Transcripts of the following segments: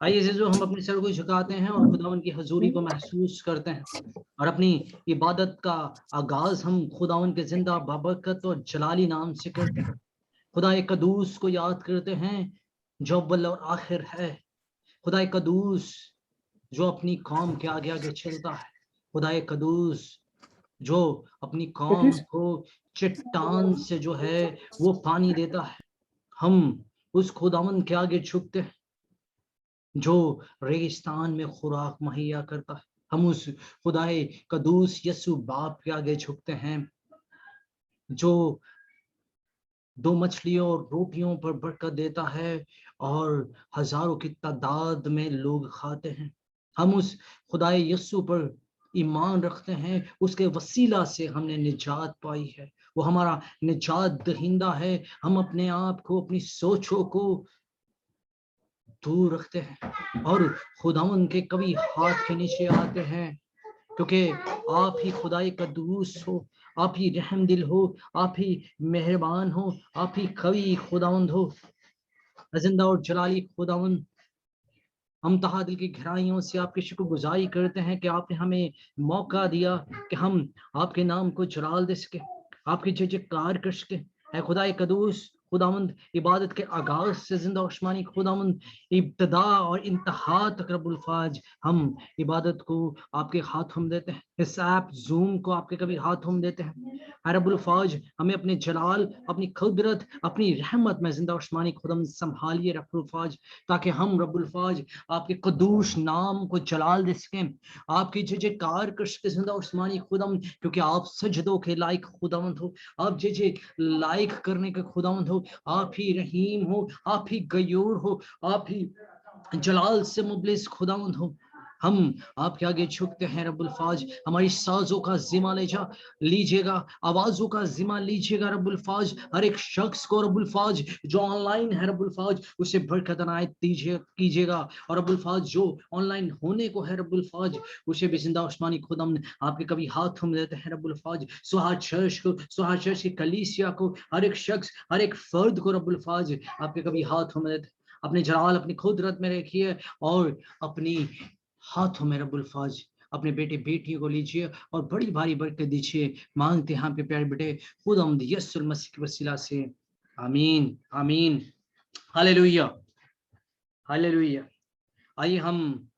आइए जो हम अपने सर को झुकाते हैं और खुदावन की हजूरी को महसूस करते हैं और अपनी इबादत का आगाज हम खुदावन के जिंदा बाबरकत और जलाली नाम से करते हैं। खुदा एक कदूस को याद करते हैं जो अव्वल और आखिर है। खुदा एक कदूस जो अपनी कौम के आगे आगे चलता है। खुदा एक कदूस जो अपनी कौम को चट्टान से जो है वो पानी देता है। हम उस खुदावन के आगे झुकते हैं जो रेगिस्तान में खुराक मुहैया करता है। हम उस खुदाए कदूस यसु बाप के आगे झुकते हैं जो 2 मछलियों और रोटियों पर बरकत देता है और हजारों की तादाद में लोग खाते हैं। हम उस खुदाए यसु पर ईमान रखते हैं, उसके वसीला से हमने निजात पाई है। वो हमारा निजात दहिंदा है। हम अपने आप को, अपनी सोचों को दूर रखते हैं और खुदावन के कभी हाथ के नीचे आते हैं, क्योंकि आप ही खुदाई कदूस हो, आप ही रहम दिल हो, आप ही मेहरबान हो, आप ही कवि खुदावंद हो, जिंदा और जलाली खुदावंद। हम तहा दिल की गहराइयों से आपकी शुक्रगुजारी करते हैं कि आपने हमें मौका दिया कि हम आपके नाम को जलाल दे सके, आपकी जय जयकार कर सके। है खुदाए कदूस खुदावंद, इबादत के आगाज से जिंदा उस्मानी खुदावंद, इब्तदा और इंतहा तक रब्बुल फाज हम इबादत को आपके हाथों में देते हैं। इस ऐप जूम को आपके कभी हाथों में देते हैं। रब्बुल फाज हमें अपने जलाल, अपनी खुदरत, अपनी रहमत में जिंदा उस्मानी खुदम संभालिए रब्बुल फाज, ताकि हम रब्बुल फाज आपके कदूस नाम को जलाल दे सकें, आपकी जय जयकार कर सके जिंदा उस्मानी खुदम, क्योंकि आप सजदों के लायक खुदावंद हो, आप जय जय लायक करने के खुदावंद हो, आप ही रहीम हो, आप ही गयूर हो, आप ही जलाल से मुबलिस खुदावंद हो। हम आपके आगे झुकते हैं रब्बुल फाज, हमारी साजों का जिम्मा लीजिएगा, आवाजों का जिम्मा लीजिएगा रब्बुल फाज। हर एक शख्स को रब्बुल फाज जो ऑनलाइन है रब्बुल फाज उसे बरकत अनायत दीजिए कीजिएगा, और रब्बुल फाज जो ऑनलाइन होने को है रब्बुल फाज उसे भी जिंदा उस्मानी खुदम आपके कभी हाथों में देते हैं रब्बुल फाज। सुहा चर्च को, सुहा चर्च की कलीसिया को, हर एक शख्स, हर एक फर्द को रब्बुल फाज आपके कभी हाथों में देते, अपने जलाल, अपनी खुदरत में रखिए और अपनी हाथों में रब्बुल फाज अपने बेटे बेटियों को लीजिए और बड़ी भारी बरकत दीजिए। मांगते हैं आपके प्यारे बेटे खुदावंद यीशु मसीह के वसीला से, आमीन आमीन। Hallelujah hallelujah. आइए हम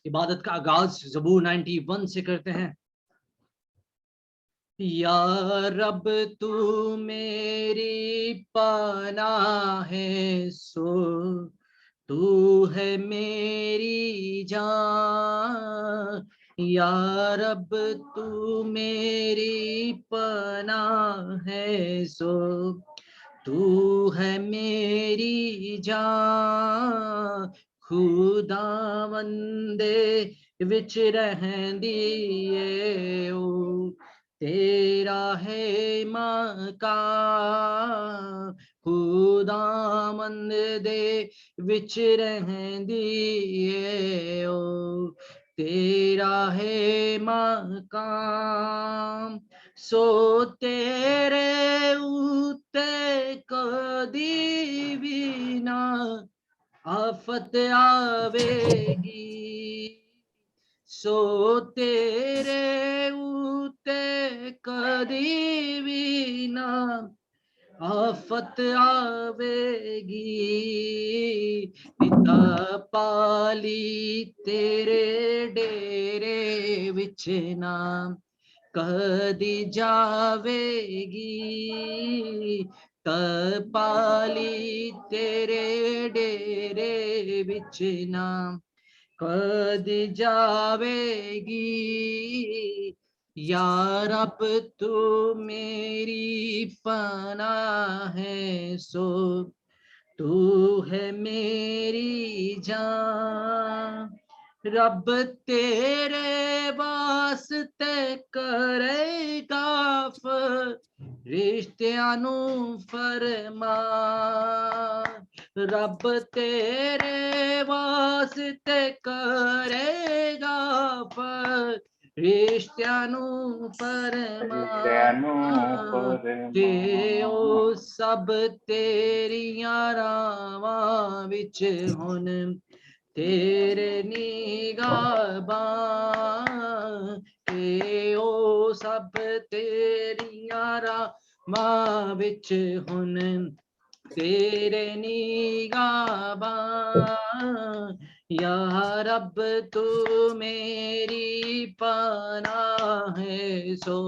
इबादत का आगाज ज़बूर 91 से करते हैं। या रब तू मेरी पनाह है, सो तू है मेरी जान। या रब तू मेरी पनाह है, सो तू है मेरी जान। खुदावंदे विच रहंदी ए ओ, तेरा है मकान। खुदावंद दे विच रहंदी ए ओ, तेरा है मकान। सो तेरे उत्ते कदी भी ना आफत आवेगी, सो तेरे उत्ते कदी भी ना आफत आवेगी। पिता पाली तेरे डेरे विच ना कदी जावेगी, पाली तेरे डेरे विच ना कदी जावेगी। या रब तू मेरी पनाह है, सो तू है मेरी जान। रब तेरे वास्ते करेगा रिश्तियां नू फरमान। रब तेरे वास्ते करेगा रिश्तियां नू फरमान। ते ओ सब तेरियां रावां विच हुन तेरे निगाहां के ओ सब तेरियां राहां विच हुन तेरे निगाहां या रब तू मेरी पनाह है सो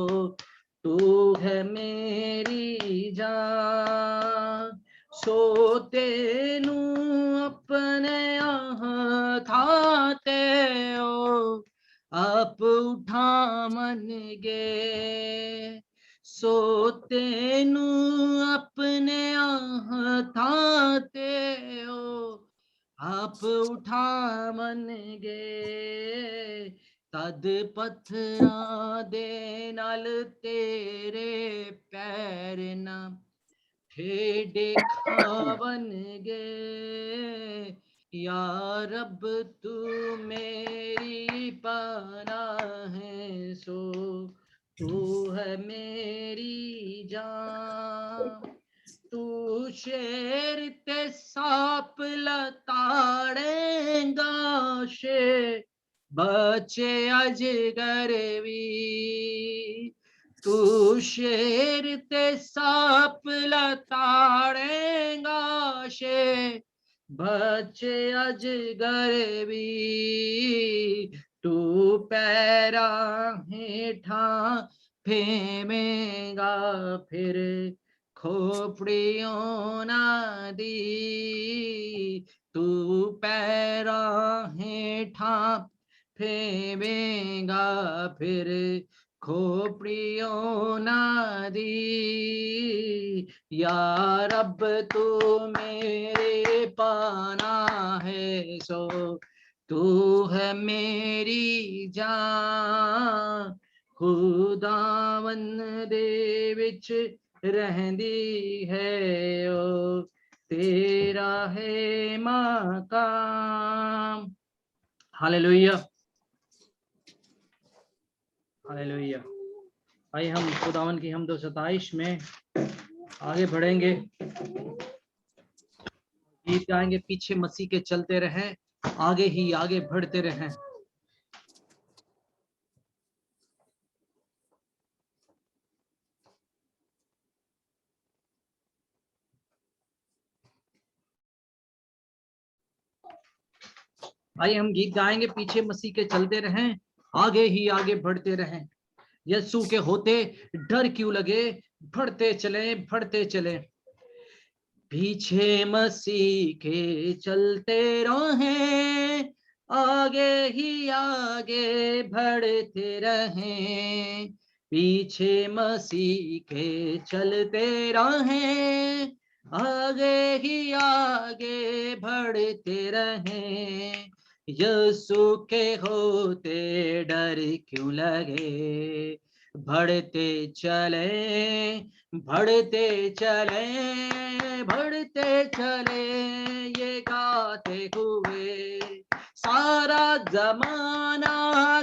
तू है मेरी जान सो तेनू अपने हाथे ओ आप उठा मन गे सो तेनू अपने हाथां ते ओ आप उठा मन गे तद पत्थरां दे नाल तेरे पैर ना ठेडे खावन गे या रब तू मेरी पनाह है सो तू है मेरी जान तू शेर ते सांप लताड़ेगा शे बचे अजगर भी तू शेर ते सांप लताड़ेगा शे बचे अजगर भी तू पैरा हेठा फेमेगा फिर खोपड़ियों ना दी तू पैरा हेठा फेमेगा फिर खोपड़ियों ना दी या रब तू मेरे पाना है सो तू है मेरी जान खुदावन दे विच रहंदी है ओ तेरा है मकाम हालेलुया हालेलुया। आइए हम खुदावन की हमदो सताइश में आगे बढ़ेंगे गीत गाएंगे पीछे मसीह के चलते रहें आगे ही आगे बढ़ते रहें आइए हम गीत गाएंगे पीछे मसीह के चलते रहें आगे ही आगे बढ़ते रहें यीशु के होते डर क्यों लगे बढ़ते चले पीछे मसीह के चलते रहें आगे ही आगे बढ़ते रहें पीछे मसीह के चलते रहें आगे ही आगे बढ़ते रहें यीशु के होते डर क्यों लगे बढ़ते चले ये गाते हुए सारा जमाना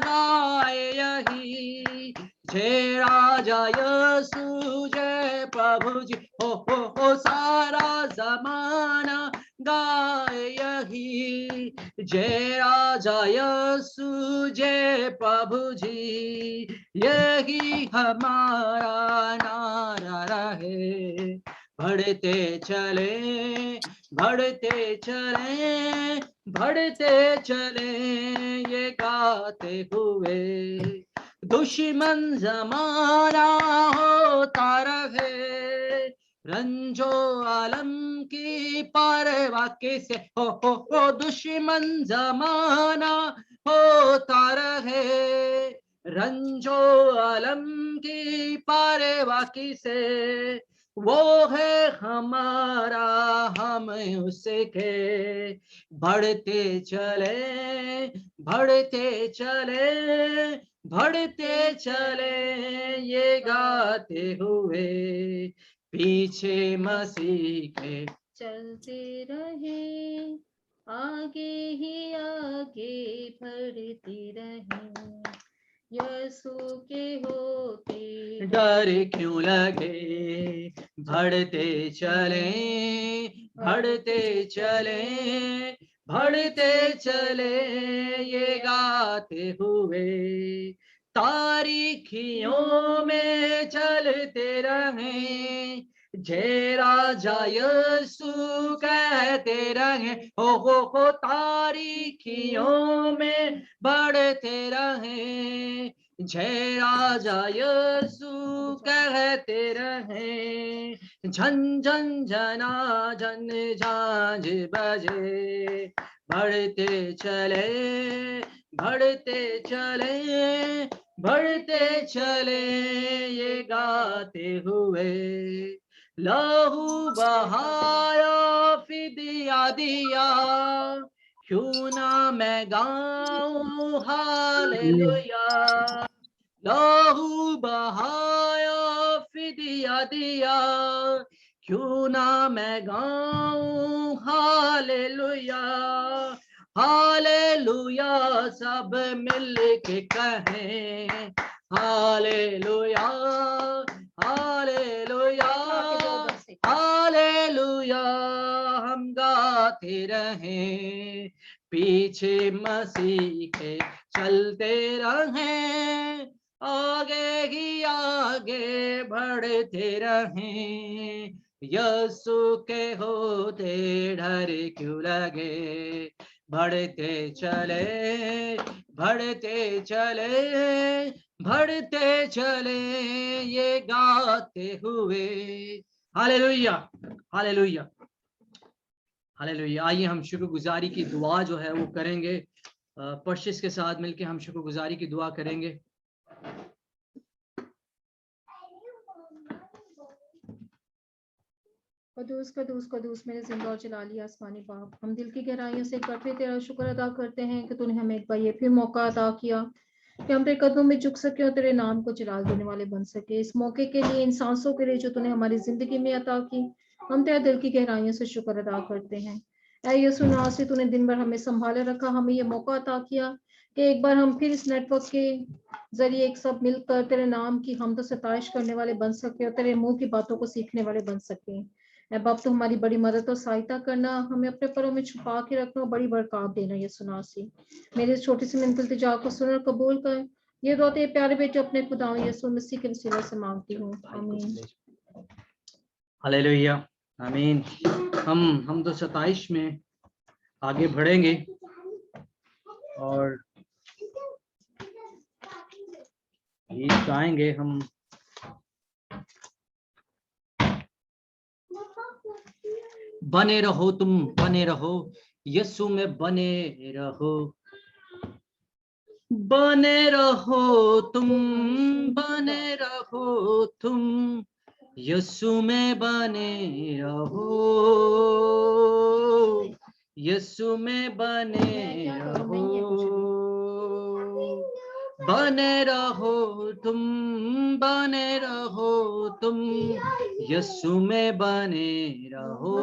गाए यही जय राजा यीशु जय प्रभु जी हो सारा जमाना गाए यही जय राजा यीशु जय प्रभु जी यही हमारा नारा रहे बढ़ते चले ये गाते हुए दुश्मन जमाना होता रहे रंजो आलम की परवाह किसे हो दुश्मन जमाना होता रहे रंजो आलम की परवाह किसे वो है हमारा हम उसके बढ़ते चले ये गाते हुए पीछे मसीह के चलते रहे आगे ही आगे बढ़ते रहे यीशु के होते डर क्यों लगे, बढ़ते चले, बढ़ते चले, बढ़ते चले, ये गाते हुए तारीखियों में चलते रहे, जय राजा यीशु कहते रहे, हो तारीखियों में बढ़ते रहे, जय राजा यीशु कहते रहे, झन झन जना झन झांझ बजे, बढ़ते चले, बढ़ते चले, बढ़ते चले, ये गाते हुए लहू बहाया फिदिया दिया, क्यों ना मैं गाऊं हालेलुया, लहू बहाया फिदिया दिया, क्यों ना मैं गाऊं हालेलुया, हालेलुया सब मिल के कहें, हालेलुया, हालेलुया, हालेलुया, हम गाते रहें, पीछे मसीह के चलते रहें, आगे ही आगे बढ़ते रहें, यीशु के होते डर क्यों लगे, बढ़ते चले, बढ़ते चले, बढ़ते चले, ये गाते हुए, हालेलुया, हालेलुया, हालेलुया। आइए हम शुक्रगुजारी की दुआ जो है वो करेंगे, पर्शिस के साथ मिलके हम शुक्रगुजारी की दुआ करेंगे। कदूस कदूस कदूस मेरे जिंदा और जलाली आसमानी बाप, हम दिल की गहराइयों से एक बार फिर तेरा शुक्र अदा करते हैं कि तूने हमें एक बार ये फिर मौका अदा किया कि हम तेरे कदमों में झुक सके और तेरे नाम को जलाल देने वाले बन सके। इस मौके के लिए, इन सांसों के लिए जो तूने हमारी जिंदगी में अता की, हम तेरा दिल की गहराइयों से शुक्र अदा करते हैं। ऐ यीशु नासरी, तूने दिन भर हमें संभाले रखा, हमें ये मौका अता किया कि एक बार हम फिर इस नेटवर्क के जरिए एक सब मिलकर तेरे नाम की हमद सताइश करने वाले बन सके और तेरे मुंह की बातों को सीखने वाले बन सके। बाप, तो हमारी बड़ी मदद और सहायता करना, हमें अपने परों में छुपा के रखना, बड़ी बरकत देना। ये सुनासी मेरे इस छोटी सी मिनती इल्तिजा को सुन और कबूल कर। ये दुआ तेरे प्यारे बेटे अपने खुदा यीशु मसीह के वसीले से मांगती हूँ, आमीन। हालेलुया, आमीन। हम तो 27 में आगे बढ़ेंगे और गीत गाएंगे हम। बने रहो तुम, बने रहो यीशु में, बने रहो, बने रहो तुम, बने रहो तुम यीशु में, बने रहो, यीशु में बने रहो, बने रहो तुम, बने रहो तुम यीशु में, बने रहो,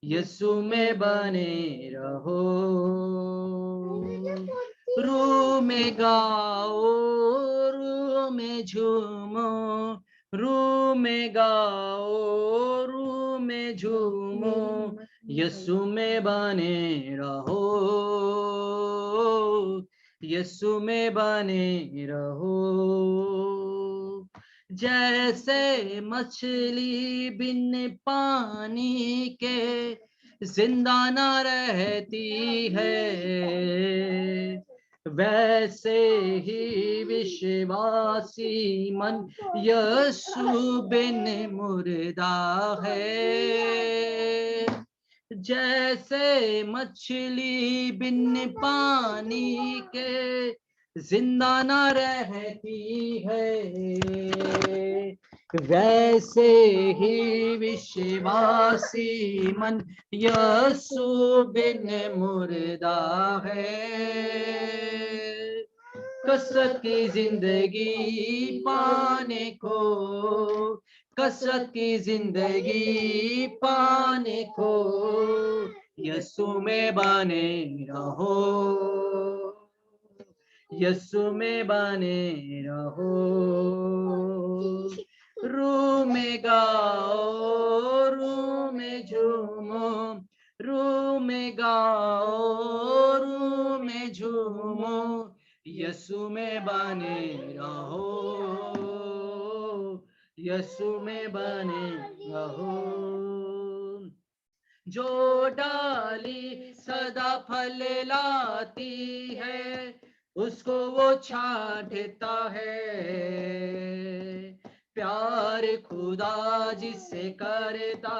यीशु में बने रहो, रू में गाओ, रू में झूमो, रू में गाओ, रू में झूमो, यीशु में बने रहो, यीशु में बने रहो, जैसे मछली बिन पानी के जिंदा न रहती है, वैसे ही विश्वासी मन यीशु बिन मुर्दा है, जैसे मछली बिन पानी के जिंदा न रहती है, वैसे ही विश्वासी मन यीशु बिन मुर्दा है, कसरत की जिंदगी पाने को, कसरत की जिंदगी पाने को यीशु में बने रहो, यीशु में बने रहो। रूह में गाओ, रूह में झूमो, रूह में गाओ, रूह में झूमो, यीशु में बने रहो, यीशु में बने रहो। जो डाली सदा फल लाती है, उसको वो छांटता है। प्यार खुदा जिससे करता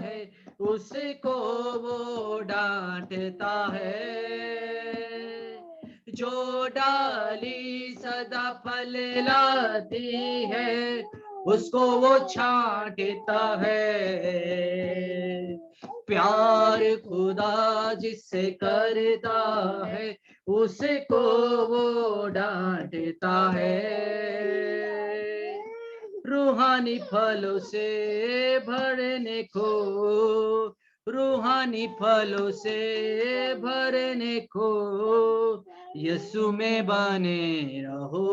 है, उसको वो डांटता है। जो डाली सदा फल लाती है, उसको वो छांटता है। प्यार खुदा जिससे करता है, उसको वो डांटता है। रूहानी फलों से भरने को, रूहानी फलों से भरने को, यीशु में बने रहो,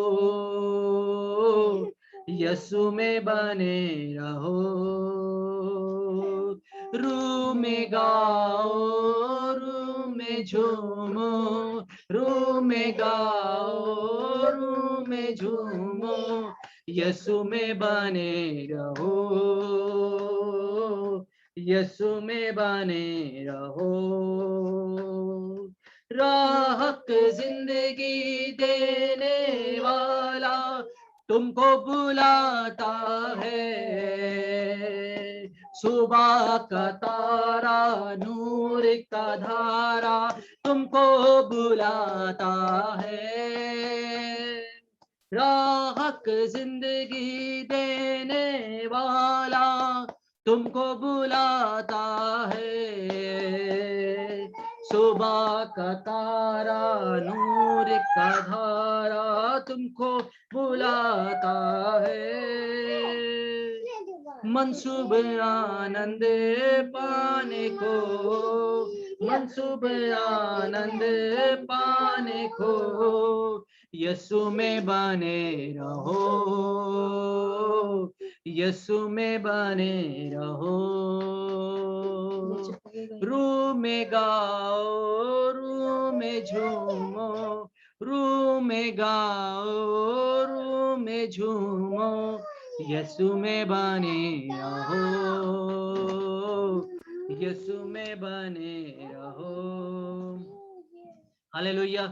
यीशु में बने रहो। रूह में गाओ, रूह में झूमो, रूह में गाओ, रूह में झूमो, यीशु में बने रहो, यीशु में बने रहो। राहत जिंदगी देने वाला तुमको बुलाता है। सुबह का तारा, नूर का धारा तुमको बुलाता है। राहत जिंदगी देने वाला तुमको बुलाता है। सुबह का तारा, नूर का धारा तुमको बुलाता है। मंसूब आनंद पाने को, मंसूब आनंद पाने को, यीशु में बने रहो, यीशु में बने रहो। रूह में गाओ, रूह में झूमो, रूह में गाओ, रूह में झूमो, यीशु में बने रहो, यीशु में बने रहो। Hallelujah,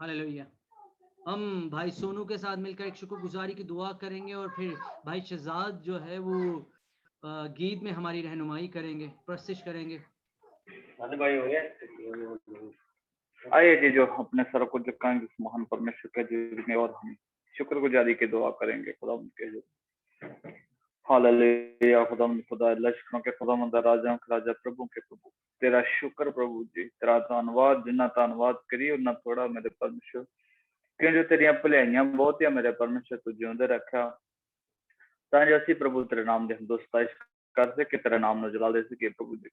hallelujah. हम भाई सोनू के साथ मिलकर एक शुक्रगुजारी की दुआ करेंगे और फिर भाई शहजाद जो है वो गीत में हमारी रहनुमाई करेंगे, प्रस्तुत करेंगे। भाई हो गया। आइए जी, जो अपने सर को झुकाएंगे उस महान परमेश्वर के हजूर में और हम शुक्रगुजारी की दुआ करेंगे खुदा के हजूर। हालेलुया। खुदा लश्करों के खुदावंद, राजाओं के राजा, प्रभु के प्रभु, तेरा शुक्र प्रभु जी, तेरा धन्यवाद, जिन्ना धन्यवाद करी और ना थोड़ा मेरे परमेश्वर, क्यों जो तेरिया भलाइयां बहुत है मेरे परमेश्वर, तू जिंदे रखा ताकि असी प्रभु तेरे नाम दे दोस्ताइश कर सके, तेरे नाम न जला दे सके प्रभु जी।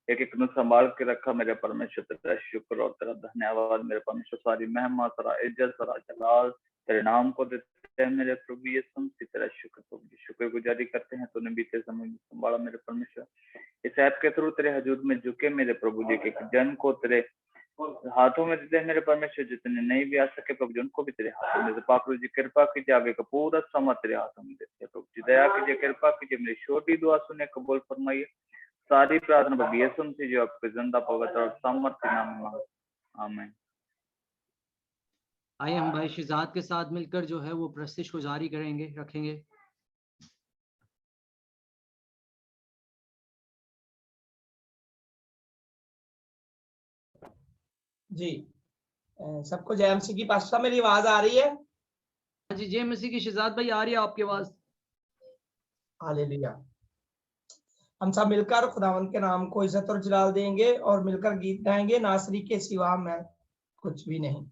एक एक ਨੂੰ संभाल के रखा मेरे परमेश्वर, तेरा शुक्र और तेरा धन्यवाद मेरे परमेश्वर। सारी महिमा, सारा इज्जत, सारा जलाल तेरे नाम को देते हैं मेरे प्रभु यीशु मसीह। तेरा शुक्र प्रभु जी, शुक्रगुजारी करते हैं तूने बीते समय में संभाला मेरे परमेश्वर। इस ऐप के थ्रू तेरे हजूर में झुके मेरे प्रभु जी के जन को तेरे हाथों में देते हैं मेरे परमेश्वर। जितने नहीं भी आ सके प्रभु जी उनको भी तेरे हाथों में, पाक जी कृपा कीजिए, आगे का पूरा समय तेरे हाथों में देते हैं प्रभु जी। दया कीजिए, कृपा कीजिए, मेरी छोटी दुआ सुने, कबूल फरमाइए। सारी प्रार्थना प्रभु यीशु मसीह जो आपके जिंदा पवित्र और सामर्थ्य नाम में, आमीन। आइए हम भाई शहजाद के साथ मिलकर जो है वो प्रस्तुत को जारी करेंगे, रखेंगे। जी, सबको जय मसीह की। पास्टर साहब मेरी आवाज आ रही है? जी जय मसीह की शहजाद भाई, आ रही है आपकी आवाज। हालेलुया। हम सब मिलकर खुदावंद के नाम को इज्जत और जलाल देंगे और मिलकर गीत गाएंगे, नासरी के सिवा मैं कुछ भी नहीं।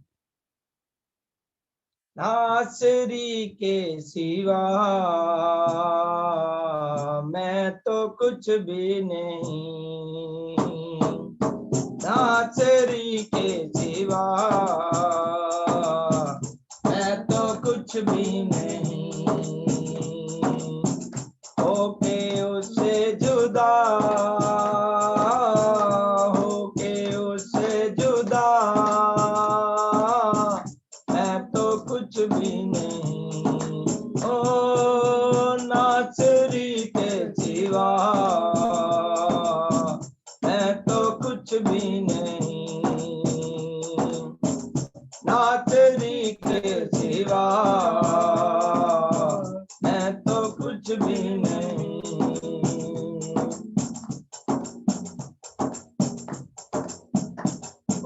नासरी के सिवा मैं तो कुछ भी नहीं, नासरी के सिवा मैं तो कुछ भी नहीं, होके उससे जुदा, होके उससे जुदा मैं तो कुछ भी नहीं, ओ नासरी के सिवा मैं तो कुछ भी नहीं, नासरी के सिवा मैं तो कुछ भी नहीं।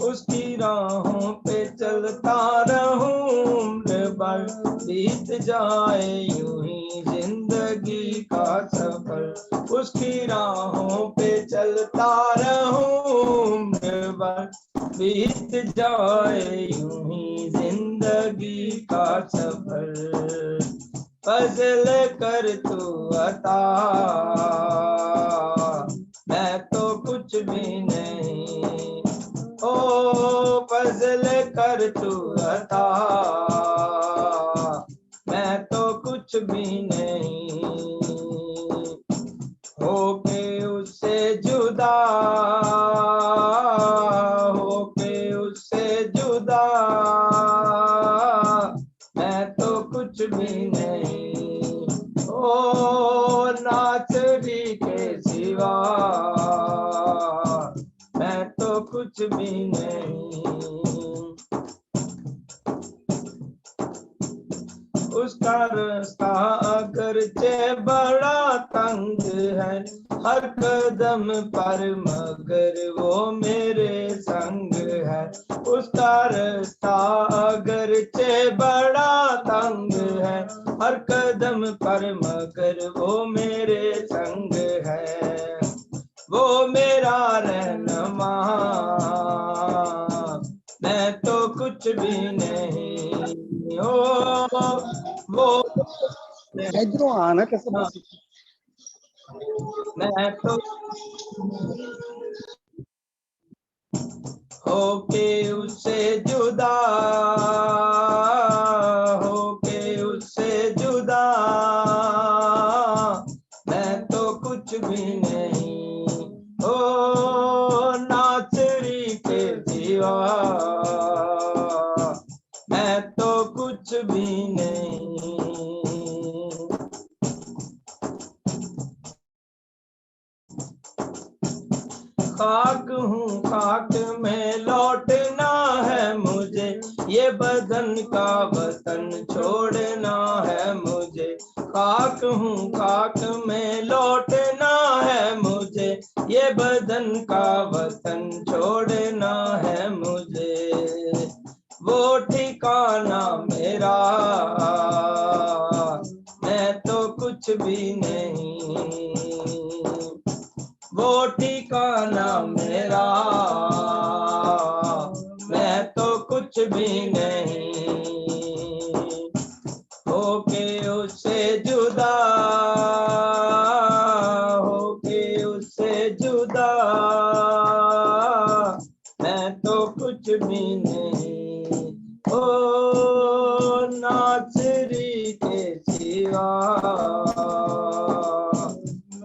उसकी राहों पे चलता रहूं उम्र भर, बीत जाए यूं ही जिंदगी का सफर, उसकी राहों पे चलता रहूं उम्र भर, बीत जाए यूं ही जिंदगी का सफर, फजल कर तू अता मैं तो कुछ भी नहीं, ओ फजल कर तू अता मैं तो कुछ भी नहीं, होके उससे जुदा, होके उससे जुदा मैं तो कुछ भी नहीं, ओ नासरी के सिवा मैं तो कुछ भी नहीं। उसका रास्ता अगरचे बड़ा तंग है हर कदम पर, मगर वो मेरे संग है, उसका रास्ता अगरचे बड़ा तंग है हर कदम पर, मगर वो मेरे संग है, वो मेरा रहनुमा मैं तो कुछ भी नहीं, ओ वो इधरों आना कैसे बस मैं तो होके उससे जुदा, होके उससे जुदा मैं तो कुछ भी नहीं, ओ नासरी के सिवा मैं तो कुछ भी नहीं। खाक हूँ खाक में लौटना है मुझे, ये बदन का वतन छोड़ना है मुझे, खाक हूँ खाक में लौटना है मुझे, ये बदन का वतन छोड़ना है मुझे, वो ठिकाना मेरा मैं तो कुछ भी नहीं, वो ठिकाना मेरा मैं तो कुछ भी नहीं, होके उससे जुदा, होके उससे जुदा मैं तो कुछ भी नहीं, ओ नासरी के सिवा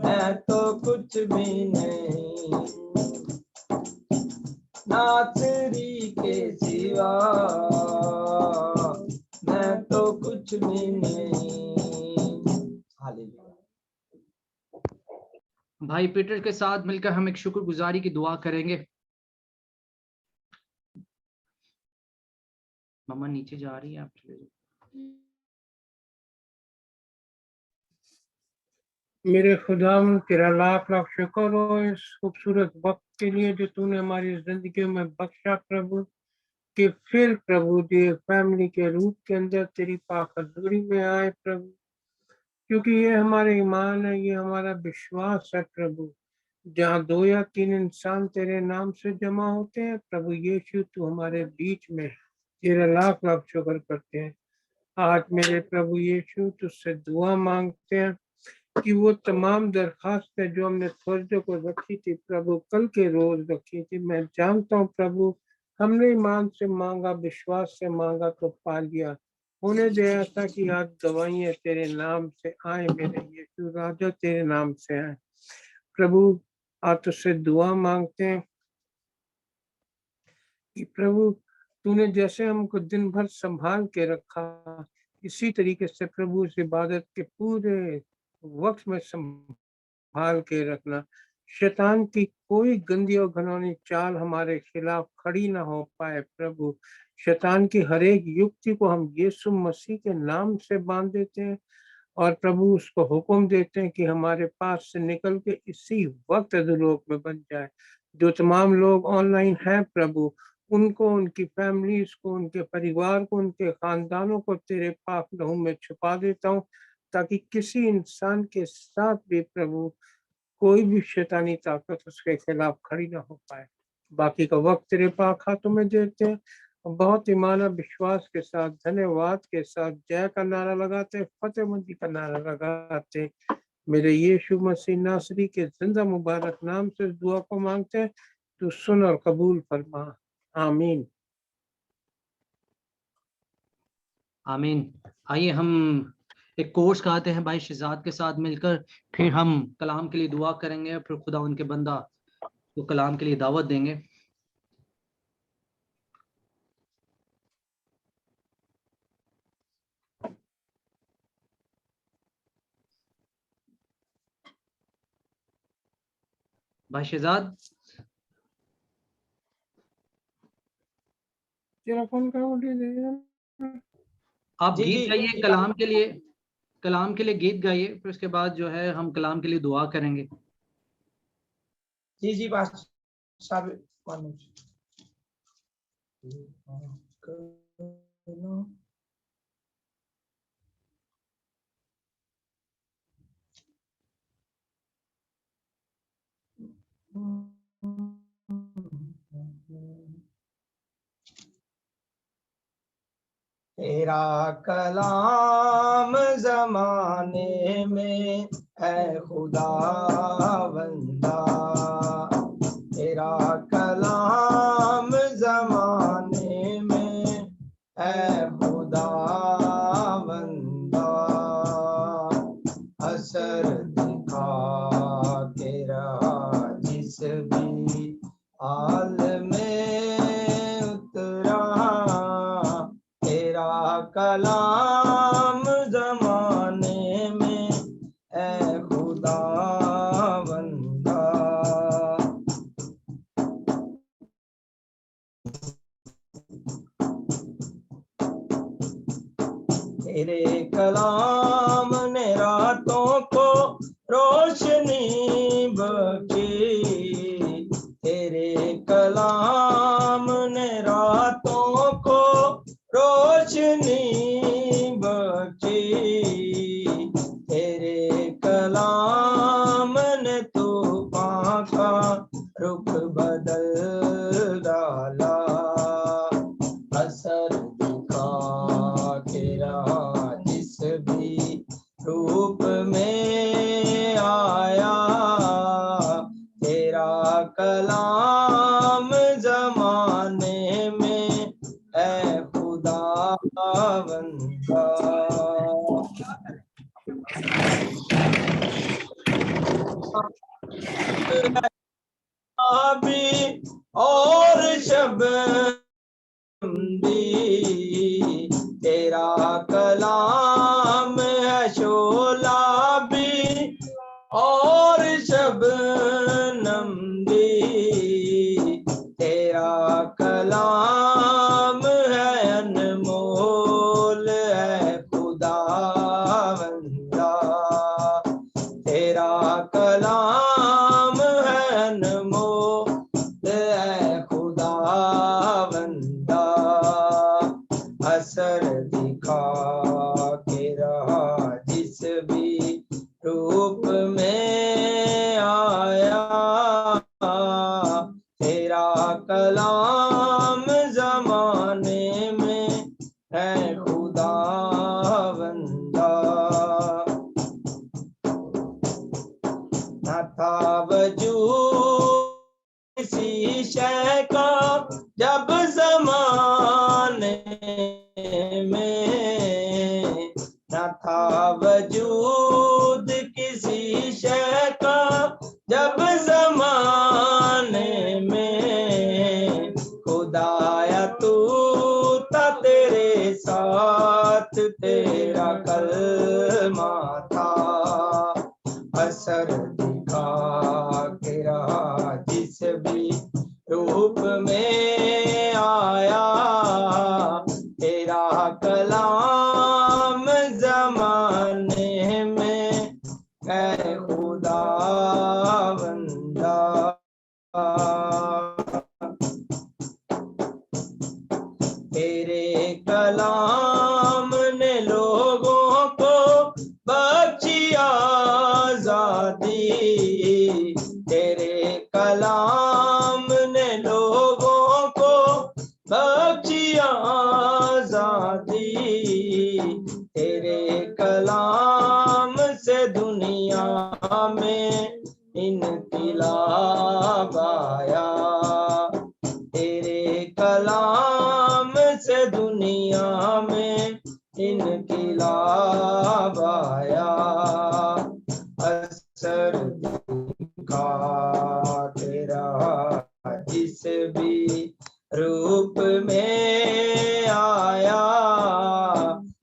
मैं तो कुछ भी नहीं, नासरी के सिवा मैं तो कुछ भी नहीं। भाई पीटर के साथ मिलकर हम एक शुक्रगुजारी की दुआ करेंगे। मम्मा नीचे जा रही है, आप चले जाओ। मेरे खुदावंद तेरा लाख लाख शुक्र हो इस खूबसूरत वक्त के लिए जो तूने हमारी जिंदगी में बख्शा प्रभु, कि फिर प्रभु जी फैमिली के रूप के अंदर तेरी पाक हजूरी में आए प्रभु, क्योंकि ये हमारे ईमान है, ये हमारा विश्वास है प्रभु, जहाँ 2 या 3 इंसान तेरे नाम से जमा होते हैं प्रभु यीशु तू हमारे बीच में, तेरा लाख लाख शुक्र करते हैं। आज मेरे प्रभु यीशु तुझसे दुआ मांगते हैं कि वो तमाम दरखास्तें जो हमने थर्सडे को रखी थी प्रभु, कल के रोज रखी थी, मैं जानता हूँ प्रभु हमने ईमान से मांगा, विश्वास से मांगा तो पा लिया। होने दे ऐसा कि आज दवाइयाँ तेरे नाम से आए, मेरे यीशु राजा तेरे नाम से आए। प्रभु आज तुझसे दुआ मांगते हैं कि प्रभु तूने जैसे हमको दिन भर संभाल के रखा, इसी तरीके से प्रभु इस इबादत के पूरे वक्त में संभाल के रखना। शैतान की कोई गंदी और घिनौनी चाल हमारे खिलाफ खड़ी ना हो पाए प्रभु। शैतान की हर एक युक्ति को हम यीशु मसीह के नाम से बांध देते हैं और प्रभु उसको हुक्म देते हैं कि हमारे पास से निकल के इसी वक्त अधोलोक में बन जाए। जो तमाम लोग ऑनलाइन हैं प्रभु, उनको, उनकी फैमिलीज को, उनके परिवार को, उनके खानदानों को तेरे पाक लहू में छुपा देता हूँ, ताकि किसी इंसान के साथ भी प्रभु कोई भी शैतानी ताकत उसके खिलाफ खड़ी ना हो पाए। बाकी का वक्त तेरे पाक हाथों में देते हैं। बहुत ईमाना विश्वास के साथ, धन्यवाद के साथ जय का नारा लगाते, फतेहमंदी का नारा लगाते, मेरे यीशु मसीह नासरी के जिंदा मुबारक नाम से दुआ को मांगते हैं। तू सुन और कबूल फरमा। आमीन। आमीन। आइए हम एक कोर्स गाते हैं भाई शहजाद के साथ मिलकर, फिर हम कलाम के लिए दुआ करेंगे, फिर खुदा उनके बंदा को कलाम के लिए दावत देंगे। भाई शहजाद तेरा फोन का आप जी, गीत जी, गाइए जी, कलाम के लिए गीत गाइए, फिर उसके बाद जो है हम कलाम के लिए दुआ करेंगे। जी, पास्टर साहब तेरा कलाम जमाने में है खुदा बंदा, तेरा कलाम जमाने में है खुदा बंदा, असर दिखा तेरा जिस भी हाल में उतरा, तेरा कलाम जमाने में है खुदा बंदा, तेरे कलाम ने रातों को रोशनी बख्शी, तेरे कलाम ने रातों को रोशनी बख्शी, तेरे कलाम ने तूफान का रुख बदल डाला, असर दिखा तेरा जिस भी रूप में आया, तेरा कलाम जमाने में है खुदा बंदा, अभी और शबनम दी, तेरा कलाम है शोला भी और शबनम दी, तेरा कलाम है अनमोल है खुदा बंदा, तेरा कलाम है अनमोल है खुदा बंदा, असर दिखा के रहा जिस भी रूप में आया, तेरा कलाम जमाने में है खुदा बंदा, न था वजूद किसी शय का जब ज़माने में, न था वजूद किसी शय का जब ज़माने में, खुदाया तू था तेरे साथ तेरा कलमा था, असर दिखा के रहा जिस भी रूप में आया, तेरा कलाम ज़माने में है खुदा बंदा। तेरे कलाम ने लोगों को बख्शी आजादी, तेरे कलाम ने लोगों को बख्शी आजादी, तेरे कलाम से दुनिया में इनकलाब आया, तेरे कलाम से दुनिया में इनकलाब आया, असर दिखा तेरा जिस भी रूप में आया,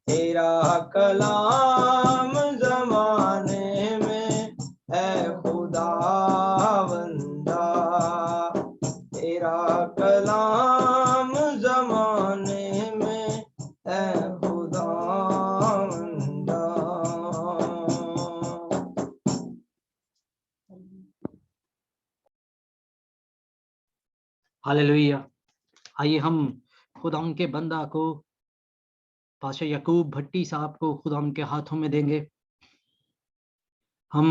तेरा कलाम ज़माने में है खुदा बंदा, तेरा कलाम ज़माने में है खुदा बंदा। हालेलुया। आइए हम खुदा के बंदा को पाशा यकूब भट्टी साहब को खुदा के हाथों में देंगे। हम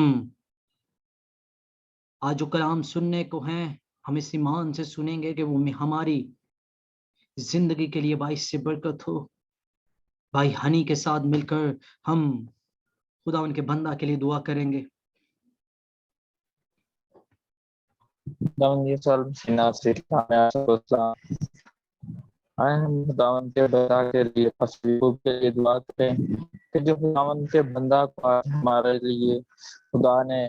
आज जो कलाम सुनने को हैं हम इस ईमान से सुनेंगे कि वो हमारी जिंदगी के लिए बाइस से बरकत हो। भाई हनी के साथ मिलकर हम खुदा उनके बंदा के लिए दुआ करेंगे। हम खुदावन के बंदा के लिए फसलों के लिए दुआ करें कि जो खुदावन के बंदा को आज हमारे लिए खुदा ने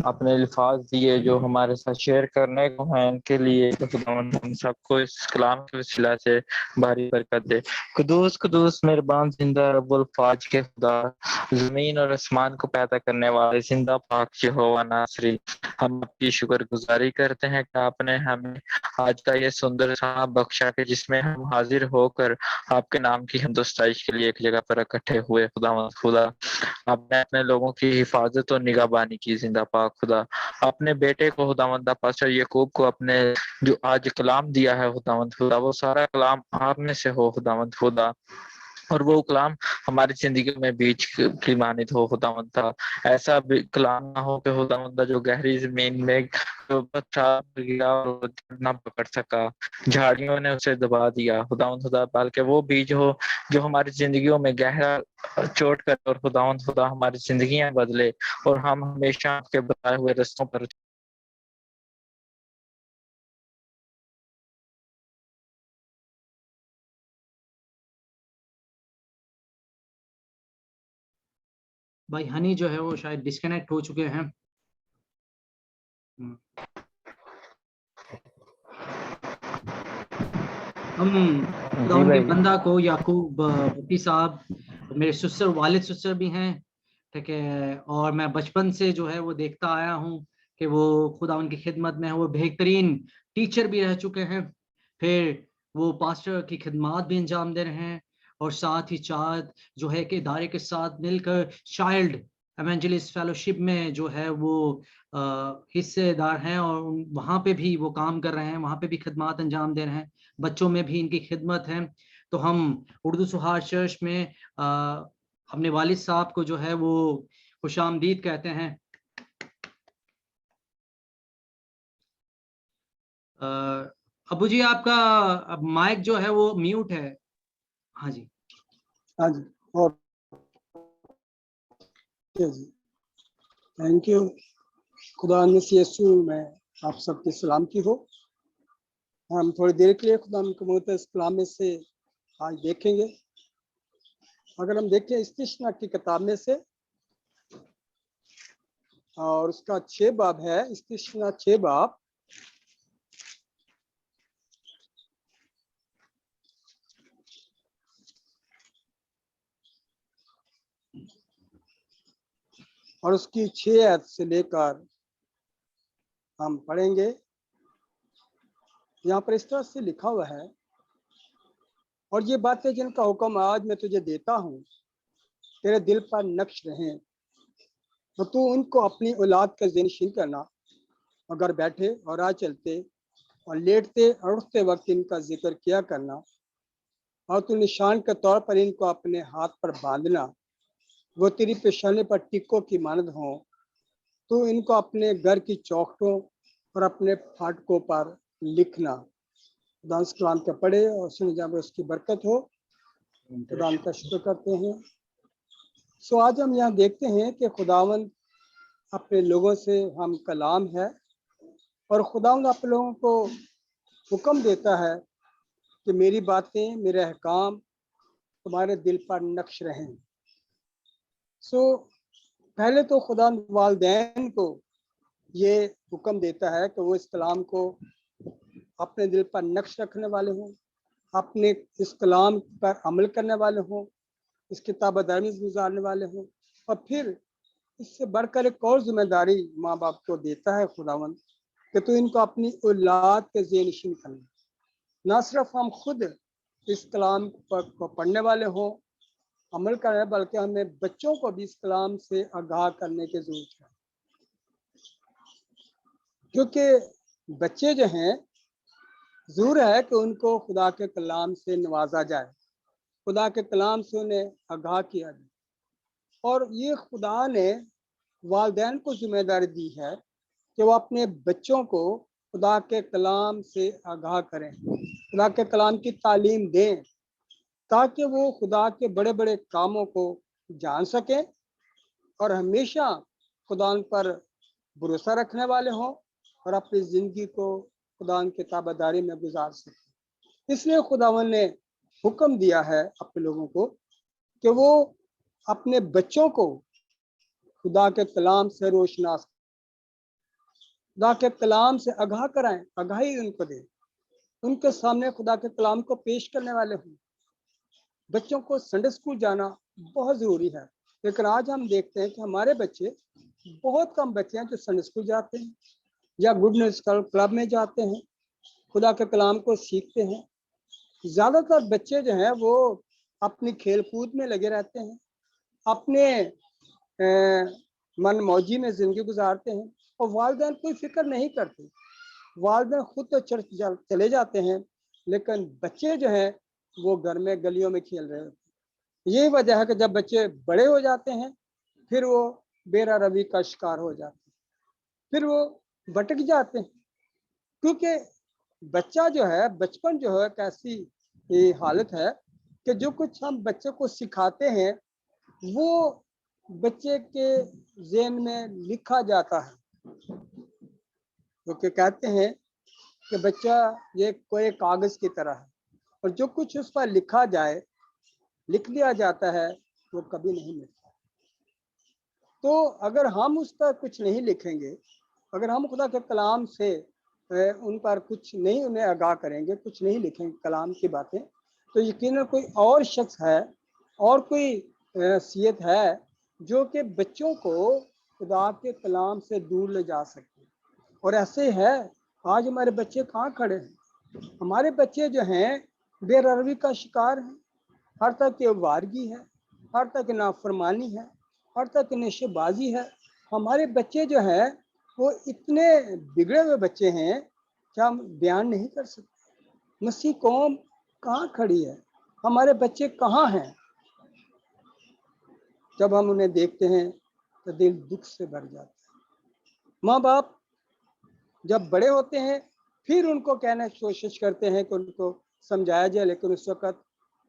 अपने अल्फाज दिए जो हमारे साथ शेयर करने को हैं, उनके लिए खुदावन हम सबको इस कलाम के वसीला से भारी बरकत दे। कुदूस कुदूस मेहरबान जिंदा रब्बुल फाज के खुदा, जमीन और आसमान को पैदा करने वाले जिंदा पाक यहोवा नासरी, हम आपकी शुक्रगुजारी करते हैं कि आपने हमें आज का ये सुंदर सा बख्शा के जिसमें हम हाजिर होकर आपके नाम की हिंदुस्ताइश के लिए एक जगह पर इकट्ठे हुए। खुदा आपने अपने लोगों की हिफाजत और निगाहबानी की। जिंदा पाक खुदा, अपने बेटे को खुदावंदा पास्टर यकूब को अपने जो आज कलाम दिया है खुदावंद खुदा, वो सारा कलाम आप में से हो खुदावंद खुदा, और वो कलाम हमारी जिंदगी में बीच की मानित हो खुदावंद था। ऐसा भी कलाम ना हो कि खुदावंदा जो गहरी जमीन में गया और ना पकड़ सका, झाड़ियों ने उसे दबा दिया खुदावंद खुदा, बल्कि वो बीज हो जो हमारी जिंदगियों में गहरा चोट कर और खुदावंद खुदा हमारी जिंदगियां बदले और हम हमेशा आपके बताए हुए रास्तों पर भाई हनी जो है वो शायद डिस्कनेक्ट हो चुके हैं। हम खुदा उनके बंदा को याकूब भट्टी साहब मेरे ससुर वालिद ससुर भी हैं, ठीक है, और मैं बचपन से जो है वो देखता आया हूँ कि वो खुदा उनकी खिदमत में है। वो बेहतरीन टीचर भी रह चुके हैं, फिर वो पास्टर की खिदमत भी अंजाम दे रहे हैं, और साथ ही साथ जो है कि इदारे के साथ मिलकर चाइल्ड एवेंजलिस्ट फेलोशिप में जो है वो हिस्सेदार हैं, और वहाँ पे भी वो काम कर रहे हैं, वहाँ पे भी खिदमत अंजाम दे रहे हैं, बच्चों में भी इनकी खिदमत है। तो हम उर्दू सुहार चर्च में अपने वालिद साहब को जो है वो खुशामदीद कहते हैं। अबू जी आपका माइक जो है वो म्यूट है। हाँ जी, हाँ जी, और जी, थैंक यू खुदा मसीह यीशु में आप सबकी सलामती हो। हम थोड़ी देर के लिए खुदा के मुक़द्दस कलाम में से आज देखेंगे। अगर हम देखें इस्तिशना की किताब में से, और उसका 6 बाब है, इस्तिशना 6 बाब, और उसकी 6 आयत से लेकर हम पढ़ेंगे। यहाँ पर इस तरह से लिखा हुआ है, और ये बातें जिनका हुक्म आज मैं तुझे देता हूँ तेरे दिल पर नक्श रहें, तो तू उनको अपनी औलाद का ज़ेनशीन करना। अगर बैठे और राह चलते और लेटते और उठते वक्त इनका जिक्र किया करना, और तू निशान के तौर पर इनको अपने हाथ पर बांधना, वो तेरी पेशानी पर टिक्कों की मानद हों। तो इनको अपने घर की चौखटों और अपने फाटकों पर लिखना। खुदा के कलाम के पढ़े और सुने जाए उसकी बरकत हो। खुदा का शुक्र करते हैं। सो आज हम यहाँ देखते हैं कि खुदावंद अपने लोगों से हम कलाम है, और खुदावंद आप लोगों को हुक्म देता है कि मेरी बातें, मेरे अहकाम तुम्हारे दिल पर नक्श रहें। सो पहले तो खुदा वालिदैन को ये हुक्म देता है कि वो इस कलाम को अपने दिल पर नक्श रखने वाले हों, अपने इस कलाम पर अमल करने वाले हों, इस किताबदारी में गुजारने वाले हों। और फिर इससे बढ़कर एक और जिम्मेदारी माँ बाप को देता है खुदावंद कि तो इनको अपनी औलाद के ज़ेनशीन करना। ना सिर्फ हम खुद इस कलाम को पढ़ने वाले हों, अमल करने, बल्कि हमें बच्चों को भी इस कलाम से आगाह करने की जरूरत है, क्योंकि बच्चे जो हैं जरूर है कि उनको खुदा के कलाम से नवाजा जाए, खुदा के कलाम से उन्हें आगाह किया जाए। और ये खुदा ने वालिदैन को जिम्मेदारी दी है कि वो अपने बच्चों को खुदा के कलाम से आगाह करें, खुदा के कलाम की तालीम दें, ताकि वो खुदा के बड़े बड़े कामों को जान सकें और हमेशा खुदा पर भरोसा रखने वाले हों और अपनी ज़िंदगी को खुदा की ताबेदारी में गुजार सकें। इसलिए खुदावन ने हुक्म दिया है अपने लोगों को कि वो अपने बच्चों को खुदा के कलाम से रोशनास, खुदा के कलाम से आगाह कराएं, आगाही उनको दें, उनके सामने खुदा के कलाम को पेश करने वाले हों। बच्चों को संडे स्कूल जाना बहुत ज़रूरी है, लेकिन आज हम देखते हैं कि हमारे बच्चे, बहुत कम बच्चे हैं जो संडे स्कूल जाते हैं या गुड न्यूज़ क्लब में जाते हैं, खुदा के कलाम को सीखते हैं। ज़्यादातर बच्चे जो हैं वो अपनी खेल कूद में लगे रहते हैं, अपने मन मौजी में ज़िंदगी गुजारते हैं, और वालिदैन कोई फिक्र नहीं करते। वालिदैन खुद तो चर्च चले जाते हैं, लेकिन बच्चे जो हैं वो घर में गलियों में खेल रहे होते हैं। यही वजह है कि जब बच्चे बड़े हो जाते हैं फिर वो बेरा रवि का शिकार हो जाते हैं, फिर वो भटक जाते हैं, क्योंकि बच्चा जो है, बचपन जो है, एक ऐसी हालत है कि जो कुछ हम बच्चे को सिखाते हैं वो बच्चे के ज़हन में लिखा जाता है। क्योंकि कहते हैं कि बच्चा ये कोई कागज़ की तरह है, और जो कुछ उस पर लिखा जाए, लिख दिया जाता है, वो कभी नहीं मिटता। तो अगर हम उस पर कुछ नहीं लिखेंगे, अगर हम खुदा के कलाम से उन पर कुछ नहीं, उन्हें आगाह करेंगे, कुछ नहीं लिखेंगे कलाम की बातें, तो यकीनन कोई और शख्स है और कोई हैसियत है जो कि बच्चों को खुदा के कलाम से दूर ले जा सकते हैं। और ऐसे है, आज हमारे बच्चे कहाँ खड़े हैं? हमारे बच्चे जो हैं बेरहमी का शिकार हैं, हर तरह की वारगी है, हर तरह की नाफरमानी है, हर तरह की नशेबाजी है। हमारे बच्चे जो हैं वो इतने बिगड़े हुए बच्चे हैं कि हम बयान नहीं कर सकते। मसीह कौम कहाँ खड़ी है? हमारे बच्चे कहाँ हैं? जब हम उन्हें देखते हैं तो दिल दुख से भर जाता है। माँ बाप जब बड़े होते हैं फिर उनको कहने की कोशिश करते हैं कि उनको समझाया जाए, लेकिन उस वक़्त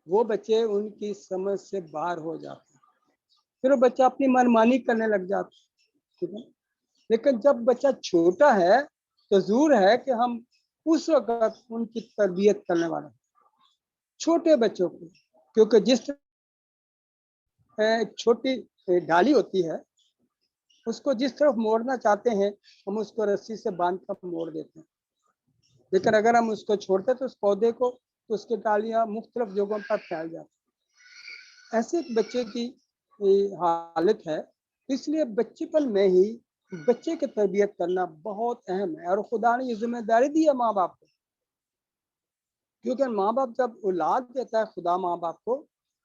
वो बच्चे उनकी समझ से बाहर हो जाते हैं, फिर वो बच्चा अपनी मनमानी करने लग जाता है। ठीक है, लेकिन जब बच्चा छोटा है तो जरूर है कि हम उस वक्त उनकी तरबियत करने वाले हैं, छोटे बच्चों को, क्योंकि जिस एक छोटी डाली होती है उसको जिस तरफ मोड़ना चाहते हैं हम उसको रस्सी से बांध कर मोड़ देते हैं, लेकिन अगर हम उसको छोड़ते तो उस पौधे को तो उसकी डालियां मुख्तलिफ जगहों पर फैल जाती। ऐसे एक बच्चे की हालत है, इसलिए बचपन में ही बच्चे की तरबियत करना बहुत अहम है और खुदा ने ये जिम्मेदारी दी है माँ बाप को, क्योंकि माँ बाप जब औलाद देता है खुदा माँ बाप को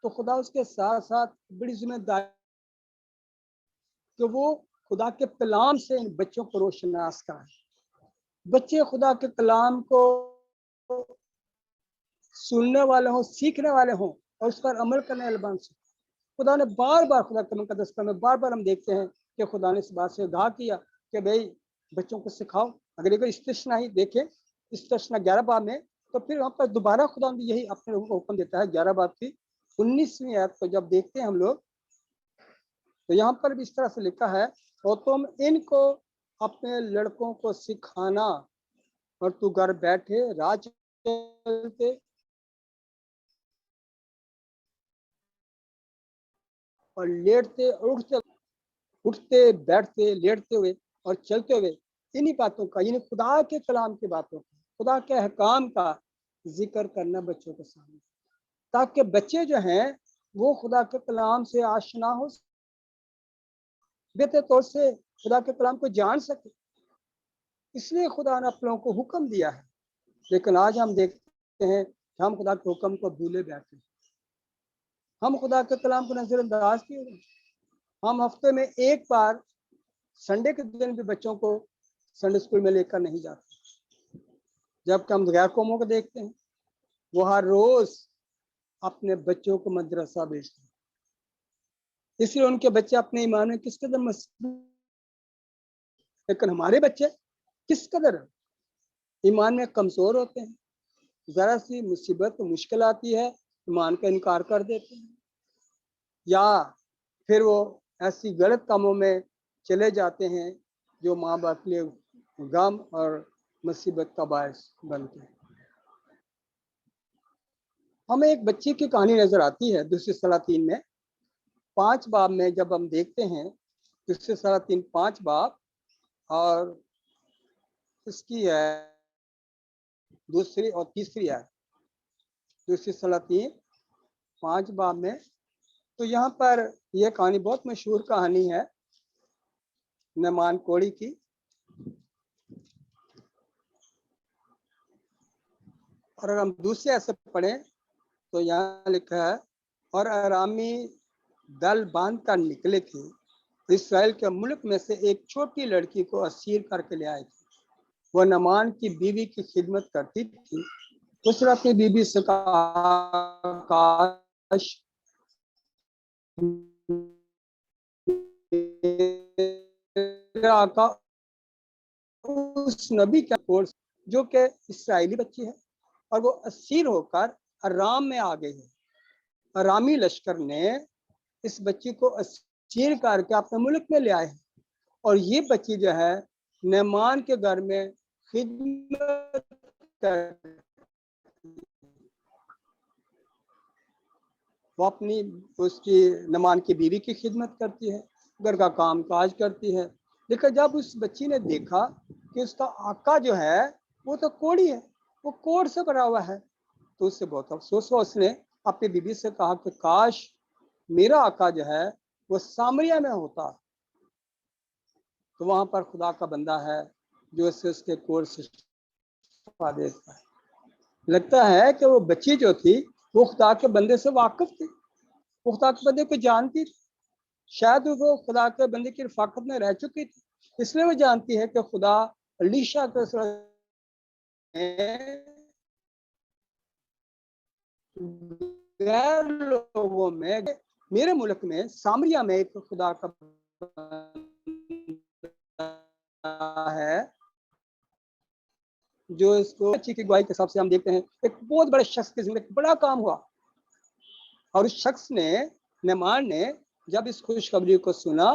तो खुदा उसके साथ साथ बड़ी जिम्मेदारी कि वो खुदा के कलाम से इन बच्चों को रोशनास कराए। बच्चे खुदा के कलाम को सुनने वाले हों, सीखने वाले हों और उस पर अमल करने वाले बन सकें। खुदा ने बार बार खुदा के मुकद्दस कलाम में बार बार हम देखते हैं कि खुदा ने इस बात से कहा किया कि भाई बच्चों को सिखाओ। अगर इस्तिस्ना ही देखें इस्तिस्ना 11 बाब में तो फिर वहाँ पर दोबारा खुदा यही अपने लोगों को हुक्म देता है। 11 बाब की 19वीं आयत को जब देखते हैं हम लोग तो यहाँ पर भी इस तरह से लिखा है, और तुम इनको अपने लड़कों को सिखाना और तू घर बैठे राह चलते और लेटते उठते बैठते लेटते हुए और चलते हुए इन्हीं बातों का, यानी खुदा के कलाम की बातों का, खुदा के अहकाम का जिक्र करना बच्चों के सामने, ताकि बच्चे जो हैं वो खुदा के कलाम से आशना हो, बेहतर तौर से खुदा के कलाम को जान सके। इसलिए खुदा ने आप लोगों को हुक्म दिया है, लेकिन आज हम देखते हैं कि हम खुदा के हुक्म को भूले बैठे, हम खुदा के कलाम को नजरअंदाज किए हुए। हम हफ्ते में एक बार संडे के दिन भी बच्चों को संडे स्कूल में लेकर नहीं जाते, जबकि हम गैर कौमों को देखते हैं वो हर रोज अपने बच्चों को मदरसा भेजते हैं। इसलिए उनके बच्चे अपने ईमान में किस कदर मजबूत, लेकिन हमारे बच्चे किस कदर ईमान में कमजोर होते हैं। जरा सी मुसीबत मुश्किल आती है ईमान का इनकार कर देते हैं, या फिर वो ऐसी गलत कामों में चले जाते हैं जो माँ बाप के लिए गम और मुसीबत का बायस बनते हैं। हमें एक बच्चे की कहानी नजर आती है दूसरी सलातीन में 5 बाब में, जब हम देखते हैं दूसरी सलातीन 5 बाब और इसकी है दूसरी और तीसरी है दूसरी सलातीन 5 बाब में, तो यहाँ पर यह कहानी बहुत मशहूर कहानी है नमान कोड़ी की। और अगर हम दूसरे ऐसे पढ़ें तो यहाँ लिखा है, और अरामी दल बांध कर निकले थे, इसराइल के मुल्क में से एक छोटी लड़की को असीर करके ले आए थे। वह नमान की बीवी की खिदमत करती थी। उसने अपनी बीवी से कहा, काश आका उस नबी का कोर्स जो कि इसराइली बच्ची है और वो असीर होकर अराम में आ गई है। अरामी लश्कर ने इस बच्ची को असीर करके अपने मुल्क में ले आए हैं, और ये बच्ची जो है नमान के घर में खिदमत वो अपनी उसकी नमान की बीवी की खिदमत करती है, घर का काम काज करती है। लेकिन जब उस बच्ची ने देखा कि उसका आका जो है वो तो कोढ़ी है, वो कोढ़ से भरा हुआ है, तो उससे बहुत अफसोस हुआ। उसने अपनी बीवी से कहा कि काश मेरा आका जो है वो सामरिया में होता। तो वहां पर खुदा का बंदा है जो उसके कोढ़ से शिफा देता है। लगता है कि वो बच्ची जो थी वो खुदा के बंदे से वाकिफ थी, वो खुदा के बंदे को जानती थी, शायद वो खुदा के बंदे की रफाकत में रह चुकी थी, इसलिए वो जानती है कि खुदा अलीशा के गैर लोगों में मेरे मुल्क में सामरिया में एक खुदा का है जो इसको अच्छी की गवाही के हिसाब से हम देखते हैं एक बहुत बड़े शख्स की जिंदगी बड़ा काम हुआ। और उस शख्स ने नमान ने जब इस खुशखबरी को सुना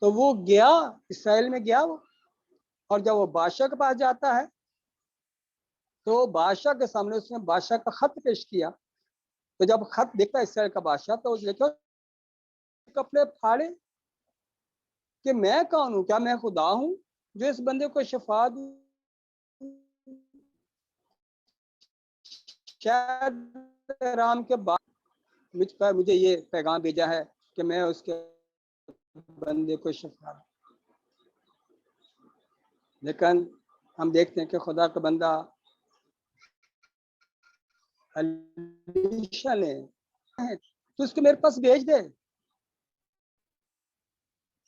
तो वो गया, इसराइल में गया वो, और जब वो बादशाह के पास जाता है तो बादशाह के सामने उसने बादशाह का खत पेश किया। तो जब खत देखता है इसराइल का बादशाह तो उसने देखो कपड़े फाड़े कि मैं कौन हूँ, क्या मैं खुदा हूँ जो इस बंदे को शिफा दूं? शायद राम के बाद मुझ पर मुझे ये पैगाम भेजा है कि मैं उसके बंदे को शिफा दूं। लेकिन हम देखते हैं कि खुदा का बंदा अलीशा ने तो उसको मेरे पास भेज दे,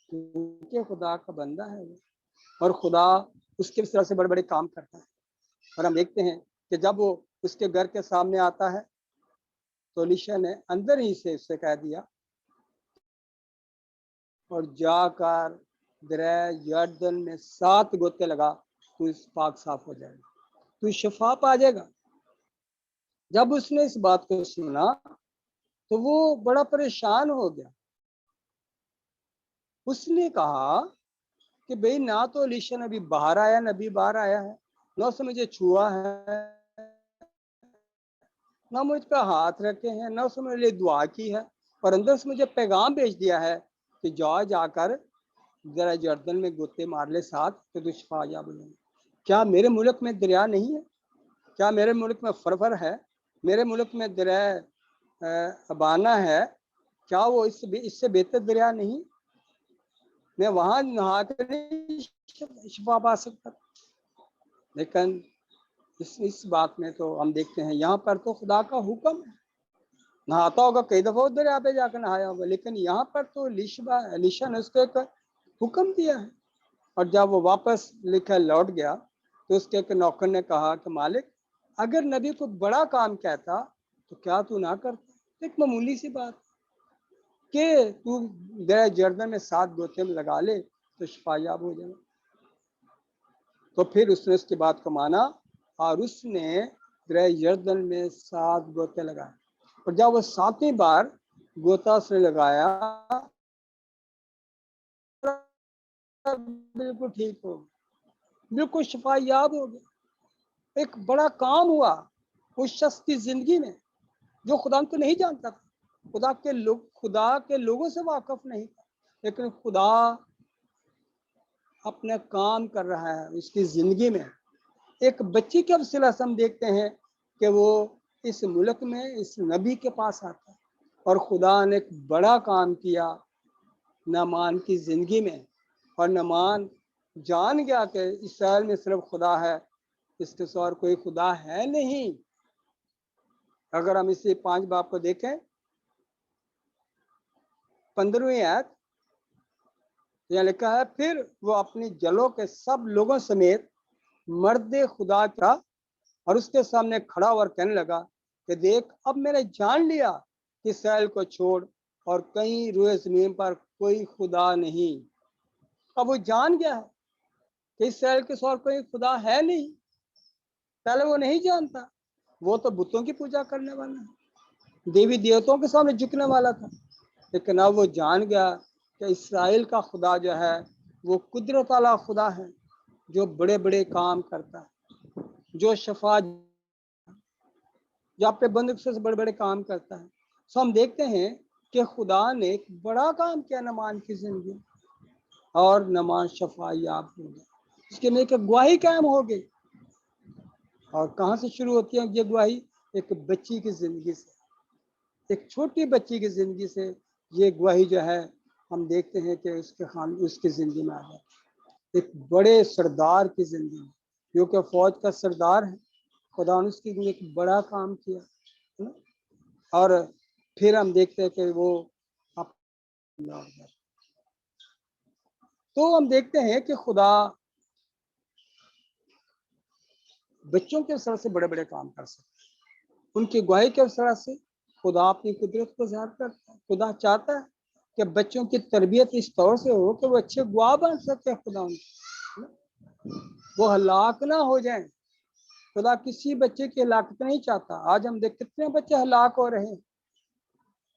क्योंकि खुदा का बंदा है वो, और खुदा उसके इस तरह से बड़े बड़े काम करता है। और हम देखते हैं कि जब वो उसके घर के सामने आता है तो अलीशा ने अंदर ही से उससे कह दिया और जाकर दरिया यरदन में 7 गोते लगा, तू इस पाक साफ हो जाएगा, तू शिफा पा जाएगा। जब उसने इस बात को सुना तो वो बड़ा परेशान हो गया। उसने कहा कि भाई ना तो अलीशा नबी बाहर आया, नबी बाहर आया है, ना उसने मुझे छुआ है, ना मुझ पर हाथ रखे हैं, ना उसने मेरे लिए दुआ की है, और अंदर से मुझे पैगाम भेज दिया है कि जाकर जरा यरदन में गोते मार ले 7 तो दुष्फा जा बोले। क्या मेरे मुल्क में दरिया नहीं है? क्या मेरे मुल्क में फरफर है? मेरे मुल्क में दरिया अबाना है? क्या वो इससे बेहतर दरिया नहीं? मैं वहां नहा कर शिफा पा सकता। लेकिन इस बात में तो हम देखते हैं यहाँ पर तो खुदा का हुक्म है, नहाता होगा कई दफा उधर यहाँ पे जाकर नहाया होगा, लेकिन यहाँ पर तो अलीशा ने उसको एक हुक्म दिया है। और जब वो वापस लिखा लौट गया तो उसके एक नौकर ने कहा कि मालिक अगर नबी को बड़ा काम कहता तो क्या तू ना करता? एक मामूली सी बात कि तू दरिया यरदन में 7 गोते में लगा ले तो शिफायाब हो जाए। तो फिर उसने उसकी बात को माना और उसने दरिया यरदन में 7 गोते लगाए, और जब वो 7वीं बार गोता उसने लगाया बिल्कुल ठीक हो, बिल्कुल शिफायाब हो गया। एक बड़ा काम हुआ उस शख्स की जिंदगी में जो खुदा को नहीं जानता था, खुदा के लोगों से वाकफ नहीं था, लेकिन खुदा अपना काम कर रहा है उसकी जिंदगी में। एक बच्ची के वसीला से हम देखते हैं कि वो इस मुल्क में इस नबी के पास आता है, और खुदा ने एक बड़ा काम किया नामान की जिंदगी में। और नामान जान गया कि इसराइल में सिर्फ खुदा है, इसके सिवा और कोई खुदा है नहीं। अगर हम इसी 5 बाब को देखें 15वीं आयत, यहाँ लिखा है फिर वो अपनी जलों के सब लोगों समेत मर्द खुदा का और उसके सामने खड़ा और कहने लगा कि देख अब मैंने जान लिया कि इसराइल को छोड़ और कहीं रुए जमीन पर कोई खुदा नहीं। अब वो जान गया है कि इसराइल के सिवा कोई खुदा है नहीं। पहले वो नहीं जानता, वो तो बुतों की पूजा करने वाला है, देवी देवताओं के सामने झुकने वाला था। लेकिन अब वो जान गया कि इसराइल का खुदा जो है वो कुदरत वाला खुदा है, जो बड़े बड़े काम करता है, जो शफा जो अपने बंदूक से बड़े बड़े काम करता है। सो हम देखते हैं कि खुदा ने एक बड़ा काम किया नमान की जिंदगी, और नमान शफा याब हो गया, इसके में एक गवाही कायम हो गई। और कहाँ से शुरू होती है ये गवाही? एक बच्ची की जिंदगी से, एक छोटी बच्ची की जिंदगी से ये गवाही जो है हम देखते हैं कि उसकी जिंदगी में आ जाए। एक बड़े सरदार की जिंदगी में, जो कि फौज का सरदार है, खुदा ने उसके लिए एक बड़ा काम किया है ना। और फिर हम देखते हैं कि वो तो हम देखते हैं कि खुदा बच्चों के अवसर से बड़े बड़े काम कर सकते हैं, उनकी गवाही के अवसर से खुदा अपनी कुदरत को ज़ाहिर करता है। खुदा चाहता है कि बच्चों की तरबियत इस तौर से हो कि वो अच्छे गवाह बन सकते हैं खुदा उनके, वो हलाक ना हो जाएं। खुदा किसी बच्चे की हलाकत नहीं चाहता। आज हम देख कितने बच्चे हलाक हो रहे हैं,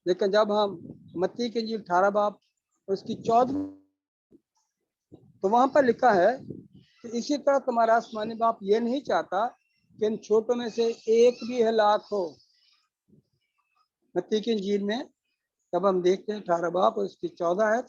लेकिन जब हम मत्ती के जी 18 बाब उसकी 14 तो वहां पर लिखा है कि इसी तरह तुम्हारा आसमानी बाप ये नहीं चाहता कि इन छोटों में से एक भी हलाक हो। मत्ती की इंजील में तब हम देखते हैं 18 बाप और उसकी 14 है।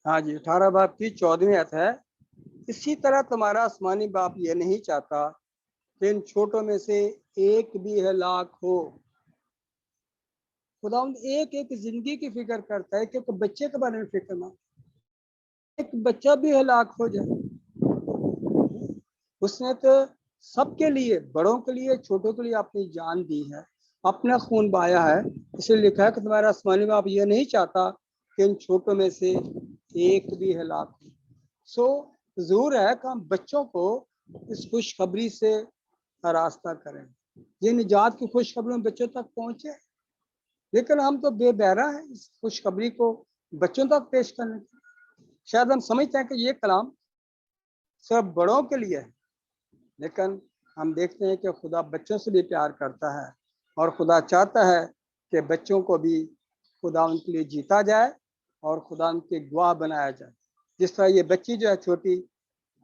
हाँ जी, 18 बाप की 14वीं आयत है। इसी तरह तुम्हारा आसमानी बाप ये नहीं चाहता कि इन छोटों में से एक भी हलाक हो। खुदा एक एक जिंदगी की फिक्र करता है, कि बच्चे के बारे में फिक्र ना, एक बच्चा भी हलाक हो जाए। उसने तो सबके लिए, बड़ों के लिए, छोटों के लिए अपनी जान दी है, अपना खून बहाया है। इसलिए लिखा है कि तुम्हारा आसमानी बाप ये नहीं चाहता कि इन छोटों में से एक भी हलाक हो। सो जरूर है कि हम बच्चों को इस खुशखबरी से रास्ता करें, ये निजात की खुशखबरी में बच्चों तक पहुंचे। लेकिन हम तो बेबहरा हैं इस खुशखबरी को बच्चों तक पेश करने के। शायद हम समझते हैं कि ये कलाम सिर्फ बड़ों के लिए है, लेकिन हम देखते हैं कि खुदा बच्चों से भी प्यार करता है और खुदा चाहता है कि बच्चों को भी खुदा उनके लिए जीता जाए और खुदा उनके गवाह बनाया जाए। जिस तरह ये बच्ची जो है छोटी,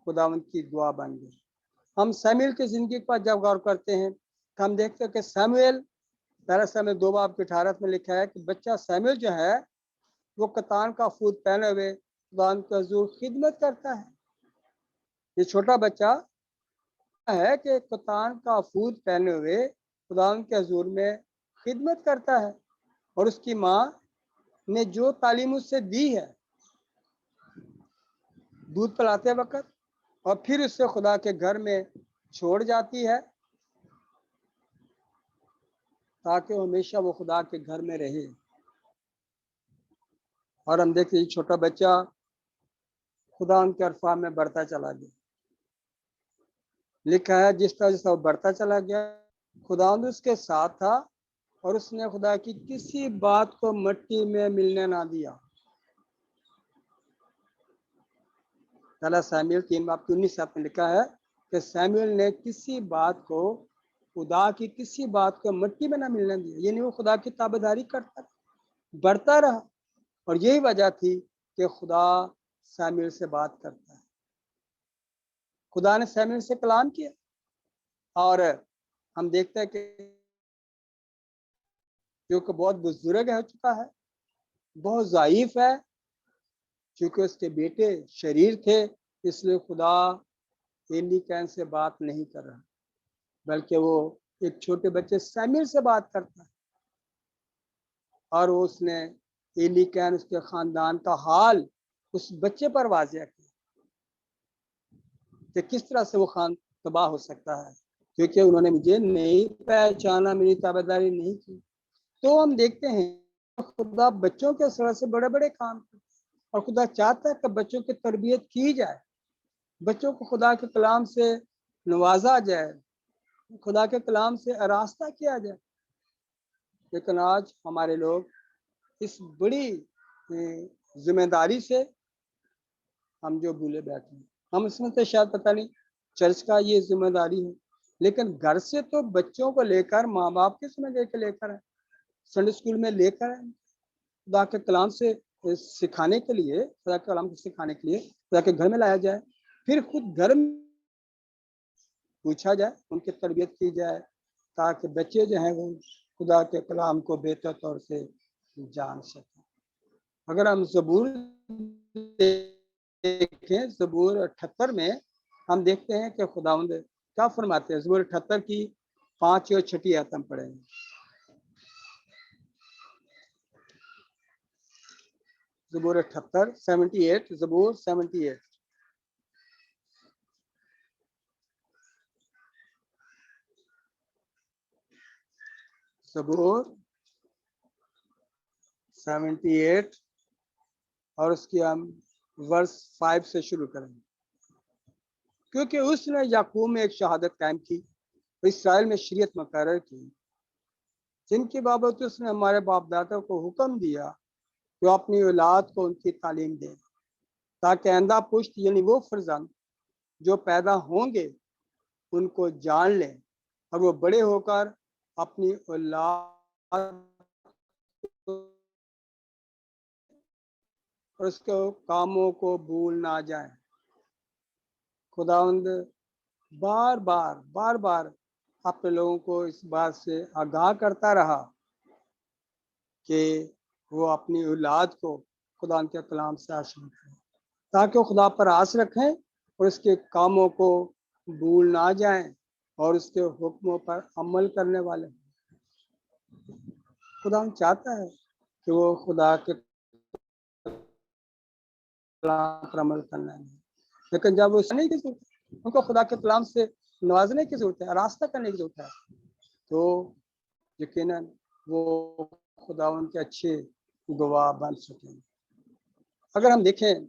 खुदा उनकी गवाह बन गई। हम सैमुएल की जिंदगी पर जब गौर करते हैं तो हम देखते हैं कि सैमुएल, पहला सैमुएल 2 बाब के 18 में लिखा है कि बच्चा सैमुएल जो है वो कतान का फूट पहने हुए खुदा के हुजूर खिदमत करता है। ये छोटा बच्चा है कि कतान का फूट पहने हुए खुदा के हुजूर में खिदमत करता है, और उसकी माँ ने जो तालीम उससे दी है दूध पिलाते वक्त, और फिर उससे खुदा के घर में छोड़ जाती है ताकि हमेशा वो खुदा के घर में रहे। और हम देखते हैं छोटा बच्चा खुदा उनके अरफा में बढ़ता चला गया। लिखा है जिस तरह वो बढ़ता चला गया, खुदा उसके साथ था और उसने खुदा की किसी बात को मिट्टी में मिलने ना दिया। पहला सैमुएल 3 बाब की 19 में लिखा है कि सैमुएल ने किसी बात को, खुदा की किसी बात को मिट्टी में ना मिलने दिया, यानी वो खुदा की ताबेदारी करता बढ़ता रहा। और यही वजह थी कि खुदा सैमुएल से बात करता है। खुदा ने सैमुएल से कलाम किया, और हम देखते हैं कि जो कि बहुत बुजुर्ग हो चुका है, बहुत ज़ाइफ है, क्योंकि उसके बेटे शरीर थे, इसलिए खुदा एली कैन से बात नहीं कर रहा, बल्कि वो एक छोटे बच्चे सैमुएल से बात करता है। और वो उसने एली कैन, उसके खानदान का हाल उस बच्चे पर वाज़िया किया कि किस तरह से वो खान तबाह हो सकता है, क्योंकि उन्होंने मुझे नहीं पहचाना, मेरी ताबेदारी नहीं की। तो हम देखते हैं खुदा बच्चों के सर से बड़े बड़े काम करते हैं, और खुदा चाहता है कि बच्चों की तरबियत की जाए, बच्चों को खुदा के कलाम से नवाजा जाए, खुदा के कलाम से आरास्ता किया जाए। लेकिन आज हमारे लोग इस बड़ी जिम्मेदारी से हम जो भूले बैठे हैं। हम इसमें तो शायद पता नहीं चर्च का ये जिम्मेदारी है, लेकिन घर से तो बच्चों को लेकर माँ बाप के समय लेकर है, संडे स्कूल में लेकर है, खुदा के कलाम से सिखाने के लिए, खुदा के कलाम को सिखाने के लिए खुदा के घर में लाया जाए, फिर खुद घर में पूछा जाए, उनकी तरबियत की जाए, ताकि बच्चे जो हैं वो खुदा के कलाम को बेहतर तौर से जान सकें। अगर हम ज़बूर देखें, ज़बूर 78 में हम देखते हैं कि खुदावंद क्या फरमाते हैं। ज़बूर 78 की 5 और 6 आयत हम पढ़ेंगे। ज़बूर 78, 78, ज़बूर 78। ज़बूर 78 और उसकी हम वर्स 5 से शुरू करेंगे। क्योंकि उसने याकूब में एक शहादत कायम की, इसराइल में शरीयत मुकर्रर की, जिनकी बाबत उसने हमारे बाप दादा को हुक्म दिया कि वो अपनी औलाद को उनकी तालीम दें, ताकि आइंदा पुश्त यानी वो फर्जंद जो पैदा होंगे उनको जान लें और वो बड़े होकर अपनी औलाद और उसके कामों को भूल ना जाए। खुदावंद बार बार अपने लोगों को इस बात से आगाह करता रहा कि वो अपनी औलाद को खुदा के कलाम से आश्रय करें, ताकि वो खुदा पर आस रखें और उसके कामों को भूल ना जाएं और उसके हुक्मों पर अमल करने वाले। खुदा चाहता है कि वो खुदा के कलाम पर अमल करना है, लेकिन जब वो सुनने की जरूरत है, उनको खुदा के कलाम से नवाजने की जरूरत है, रास्ता करने की जरूरत है, तो यकीनन वो खुदा उनके अच्छे गवाह बन सकेंगे। अगर हम देखें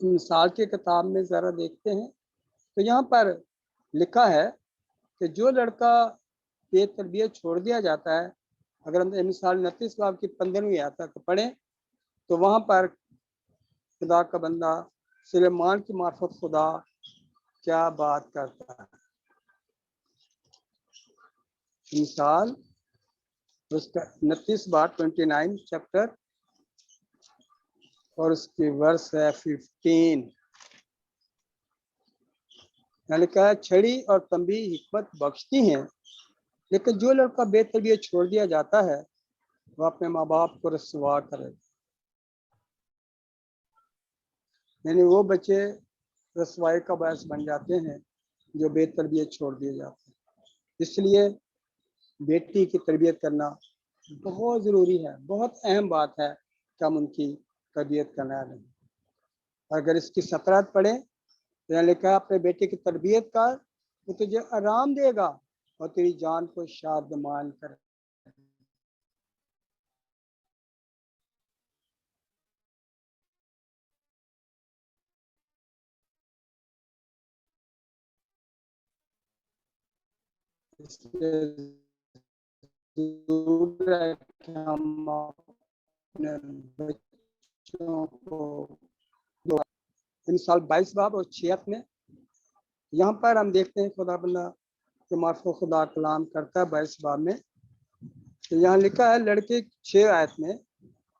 मिसाल की किताब में ज़रा देखते हैं तो यहाँ पर लिखा है कि जो लड़का बेतरबियत छोड़ दिया जाता है, अगर हम मिसाल 29 बाब की 15वीं आयत तक पढ़ें तो वहाँ पर खुदा का बंदा सुलेमान की मार्फत खुदा क्या बात करता है। मिसाल उसका 29 बार 29 चैप्टर और उसकी वर्स है 15। लिखा है छड़ी और तंबी हिकमत बख्शती हैं, लेकिन जो लड़का बेतरबियत छोड़ दिया जाता है वह अपने माँ बाप को रसवा करे। यानी वो बच्चे रसवाई का बायस बन जाते हैं जो बेतरबियत छोड़ दिए जाते हैं। इसलिए बेटी की तरबियत करना बहुत ज़रूरी है, बहुत अहम बात है कि हम उनकी तरबियत करना है। अगर इसकी 17 पढ़ें तो यहाँ लिखा है अपने बेटे की तरबियत कर, वो तुझे आराम देगा और तेरी जान को शादमान करे। जरूर है कि हम अपने बच्चों को मिसाल 22 बाब और 6 में यहाँ पर हम देखते हैं खुदा बंदा के मार्फत खुदा कलाम करता है 22 बाब में। तो यहाँ लिखा है लड़के 6 आयत में,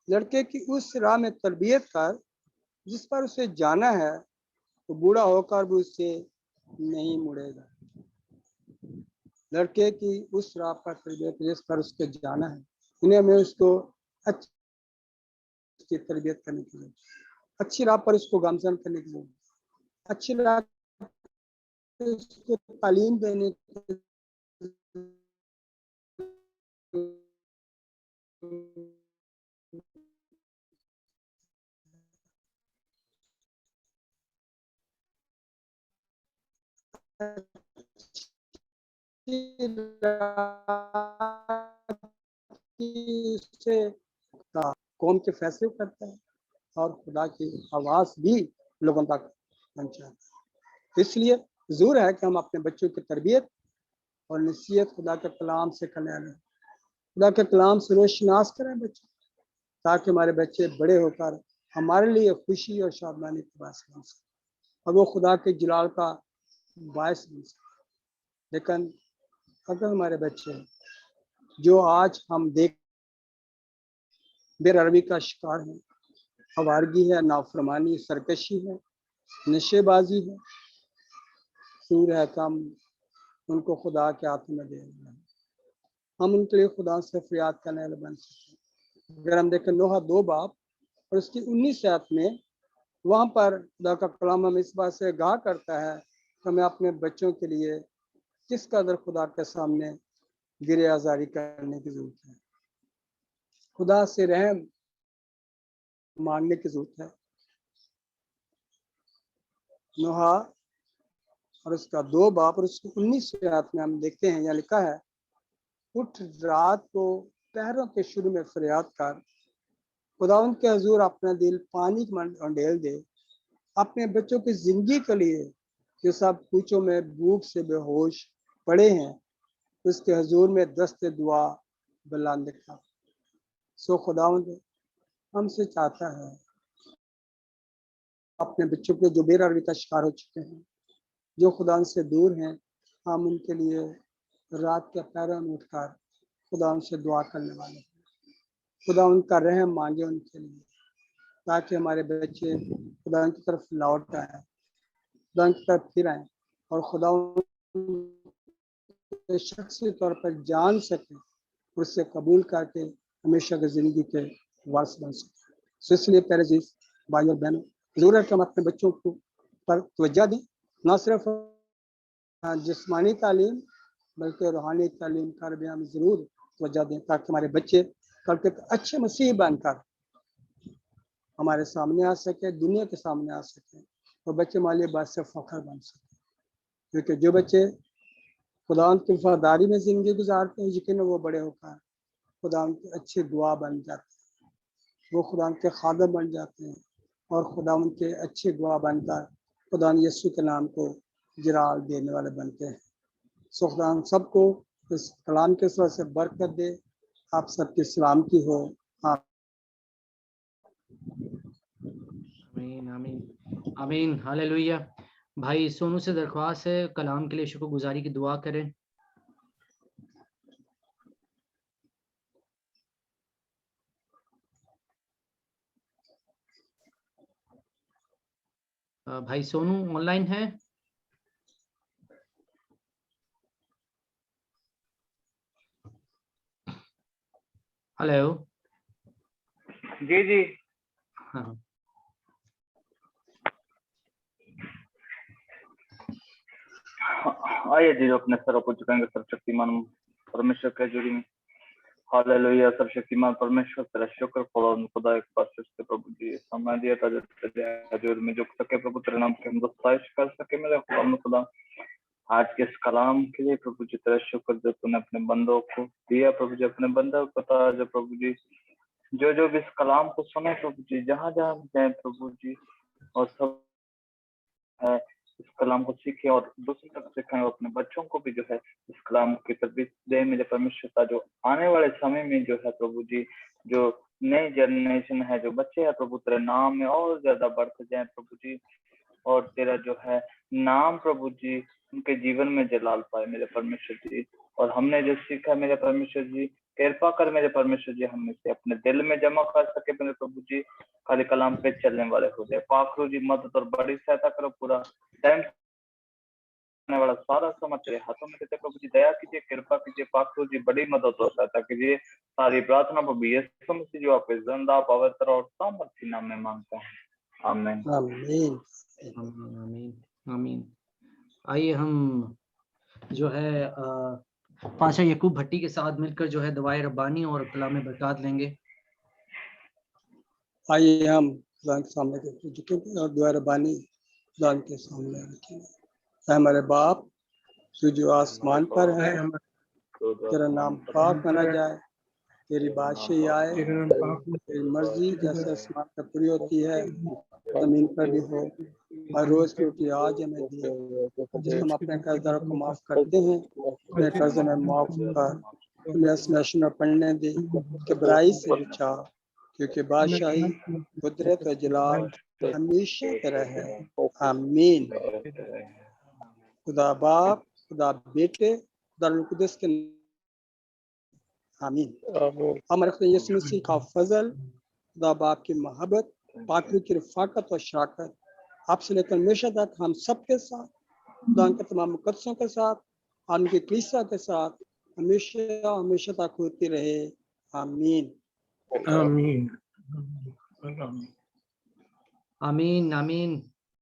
लड़के की उस राह में तरबियत कर जिस पर उसे जाना है, तो बूढ़ा होकर भी उससे नहीं मुड़ेगा। लड़के की उस राह पर तरबियत जिस पर उसके जाना है, इन्हें हमें उसको अच्छी तरबियत करने की जरूरत, अच्छी राह पर उसको गामजन करने की जरूरत, अच्छी राह पर उसको तालीम देने की से कौम के फैसले करता है और खुदा की आवाज़ भी लोगों तक पहुंचाता है। इसलिए ज़रूर है कि हम अपने बच्चों की तरबियत और नसीहत खुदा के कलाम से करने लें, खुदा के कलाम से रोशनास करें बच्चे, ताकि हमारे बच्चे बड़े होकर हमारे लिए खुशी और शादमानी का बायस बन सकें और वो खुदा के जलाल का बायस बन सकें। लेकिन अगर हमारे बच्चे जो आज हम देख बेरहमी का शिकार है, आवारगी है, नाफरमानी, सरकशी है, नशेबाजी है, सूर है, हम उनको खुदा के हाथों में दे रहे हैं। हम उनके लिए खुदा से फरियाद करने वाले बन सकते हैं। अगर हम देखें नोहा 2 बाब और उसकी 19 आयत में, वहाँ पर खुदा का कलाम हमें इस बात से आगाह करता है कि हमें अपने बच्चों के लिए किस कदर खुदा के सामने गिरे आजारी करने की जरूरत है, खुदा से रहम मांगने की जरूरत है। नोहा और उसका 2 बाब और उसकी 19 आयत में हम देखते हैं, यहाँ लिखा है उठ रात को पैरों के शुरू में फरियाद कर खुदावंद के हजूर अपना दिल पानी में ढेल दे। अपने बच्चों की जिंदगी के लिए जो सब पूछों में भूख से बेहोश पड़े हैं, उसके हजूर में दस्ते दुआ बुलंद कर। सो खुदावंद हमसे चाहता है, अपने बच्चों के जो बेरारी का शिकार हो चुके हैं, जो खुदा से दूर हैं, हम उनके लिए रात के पैरों में उठकर खुदा उनसे दुआ करने वाले हैं। खुदा उनका रहम मांगे उनके लिए, ताकि हमारे बच्चे खुदा की तरफ लौट आए, खुदा की तरफ फिर आए और खुदा शख्सी तौर पर जान सके, उससे कबूल करके हमेशा की जिंदगी के वारिस बन सके। सो इसलिए प्यारे अजीज भाई और बहनों, जरूर है कि हम अपने बच्चों को पर तवज्जो दें, न सिर्फ जिस्मानी तालीम बल्कि रूहानी तालीम पर भी हम जरूर तवज्जो दें, ताकि हमारे बच्चे कल के अच्छे मसीह बनकर हमारे सामने आ सके, दुनिया के सामने आ सके और बच्चे हमारे लिए बात से फख्र बन सके। क्योंकि जो बच्चे खुदा की वफादारी में जिंदगी गुजारते हैं, यकीन वो बड़े होकर खुदा के अच्छे दुआ बन जाते हैं, वो खुदा के खादम बन जाते हैं और खुदा के अच्छे दुआ बनकर खुदा यीशु के नाम को जलाल देने वाले बनते हैं। सो खुदा सबको इस कलाम के सर से बरकत दे। आप सबकी सलामती हो। आमीन आमीन आमीन हालेलुया। भाई सोनू से दरख्वास्त है कलाम के लिए शुक्रगुजारी की दुआ करें। भाई सोनू ऑनलाइन है? हेलो जी जी हाँ आइए जी, अपने सरों को झुकाएंगे सर्वशक्तिमान परमेश्वर के हजूरी में। हालेलुया। सर्वशक्तिमान परमेश्वर तेरा शुक्र खुदा एक बार फिर से प्रभु जी समय दिया था तेरे हजूर में झुक सके प्रभु, तेरे नाम की हम स्तुति कर सके मेरे खुदा। आज के इस कलाम के लिए प्रभु जी तेरा शुक्र जो तूने अपने बंदों को दिया प्रभु जी, अपने बंदों को पता जो प्रभु जी जो भी इस कलाम को सुने प्रभु जी, जहाँ जहाँ जाए प्रभु जी, और सब है इस कलाम को सीखे और दूसरों तक सिखाएं और अपने बच्चों को भी जो है इस कलाम की तरबियत दे मेरे परमेश्वर। जो आने वाले समय में जो है प्रभु जी, जो नई जनरेशन है, जो बच्चे हैं प्रभु, तेरे नाम में और ज्यादा बढ़ते जाए प्रभु जी, और तेरा जो है नाम प्रभु जी उनके जीवन में जलाल पाए मेरे परमेश्वर जी। और हमने जो सीखा मेरे परमेश्वर जी, कृपा कर मेरे परमेश्वर जी, हम इसे अपने दिल में जमा कर सके मेरे प्रभु जी, खाली कलाम पे चलने वाले हो जाए। पाखरू जी मदद और बड़ी सहायता करो, पूरा टाइम आने वाला सारा समय तेरे हाथों में देते प्रभु जी, दया कीजिए, कृपा कीजिए, पाखरू जी बड़ी मदद और सहायता कीजिए। सारी प्रार्थना प्रभु यीशु मसीह जो आपके जिंदा पवित्र और सामर्थी नाम में मांगता है, आमीन आमीन आमीन आमीन। आइए हम जो है पाशा यकूब भट्टी के साथ मिलकर जो है दुआए रब्बानी और कलाम बरकत लेंगे। आइए हम खुदा के सामने झुकेंगे और दुआ रब्बानी खुदा के सामने रखेंगे। हमारे बाप जो आसमान पर है, तेरा नाम पाक माना जाए, तेरी बादशाही आए, तेरी मर्जी जैसे आसमान पर पूरी होती है जमीन पर भी हो। हर रोज की रोटी आज हमें दे, जिस हम अपने कर्जदारों को माफ करते हैं, अपने कर्ज में माफ कर, हमें आजमाइश में पड़ने दे, कि बुराई से बचा, क्योंकि बादशाही कुदरत और जलाल हमेशा तेरा है, आमीन। खुदा बाप, खुदा बेटे, खुदा रूह कुदस के आमीन। हमारे खुदा यीशु मसीह का फजल, खुदा बाप की मोहब्बत, पाक की रफ़ाकत और शराकत आपसे लेकर हमेशा तक हम सबके साथ, खुदा के तमाम मुकद्दसों के साथ, उनकी कलीसिया के साथ हमेशा हमेशा तक होती रहे, आमीन आमीन आमीन आमीन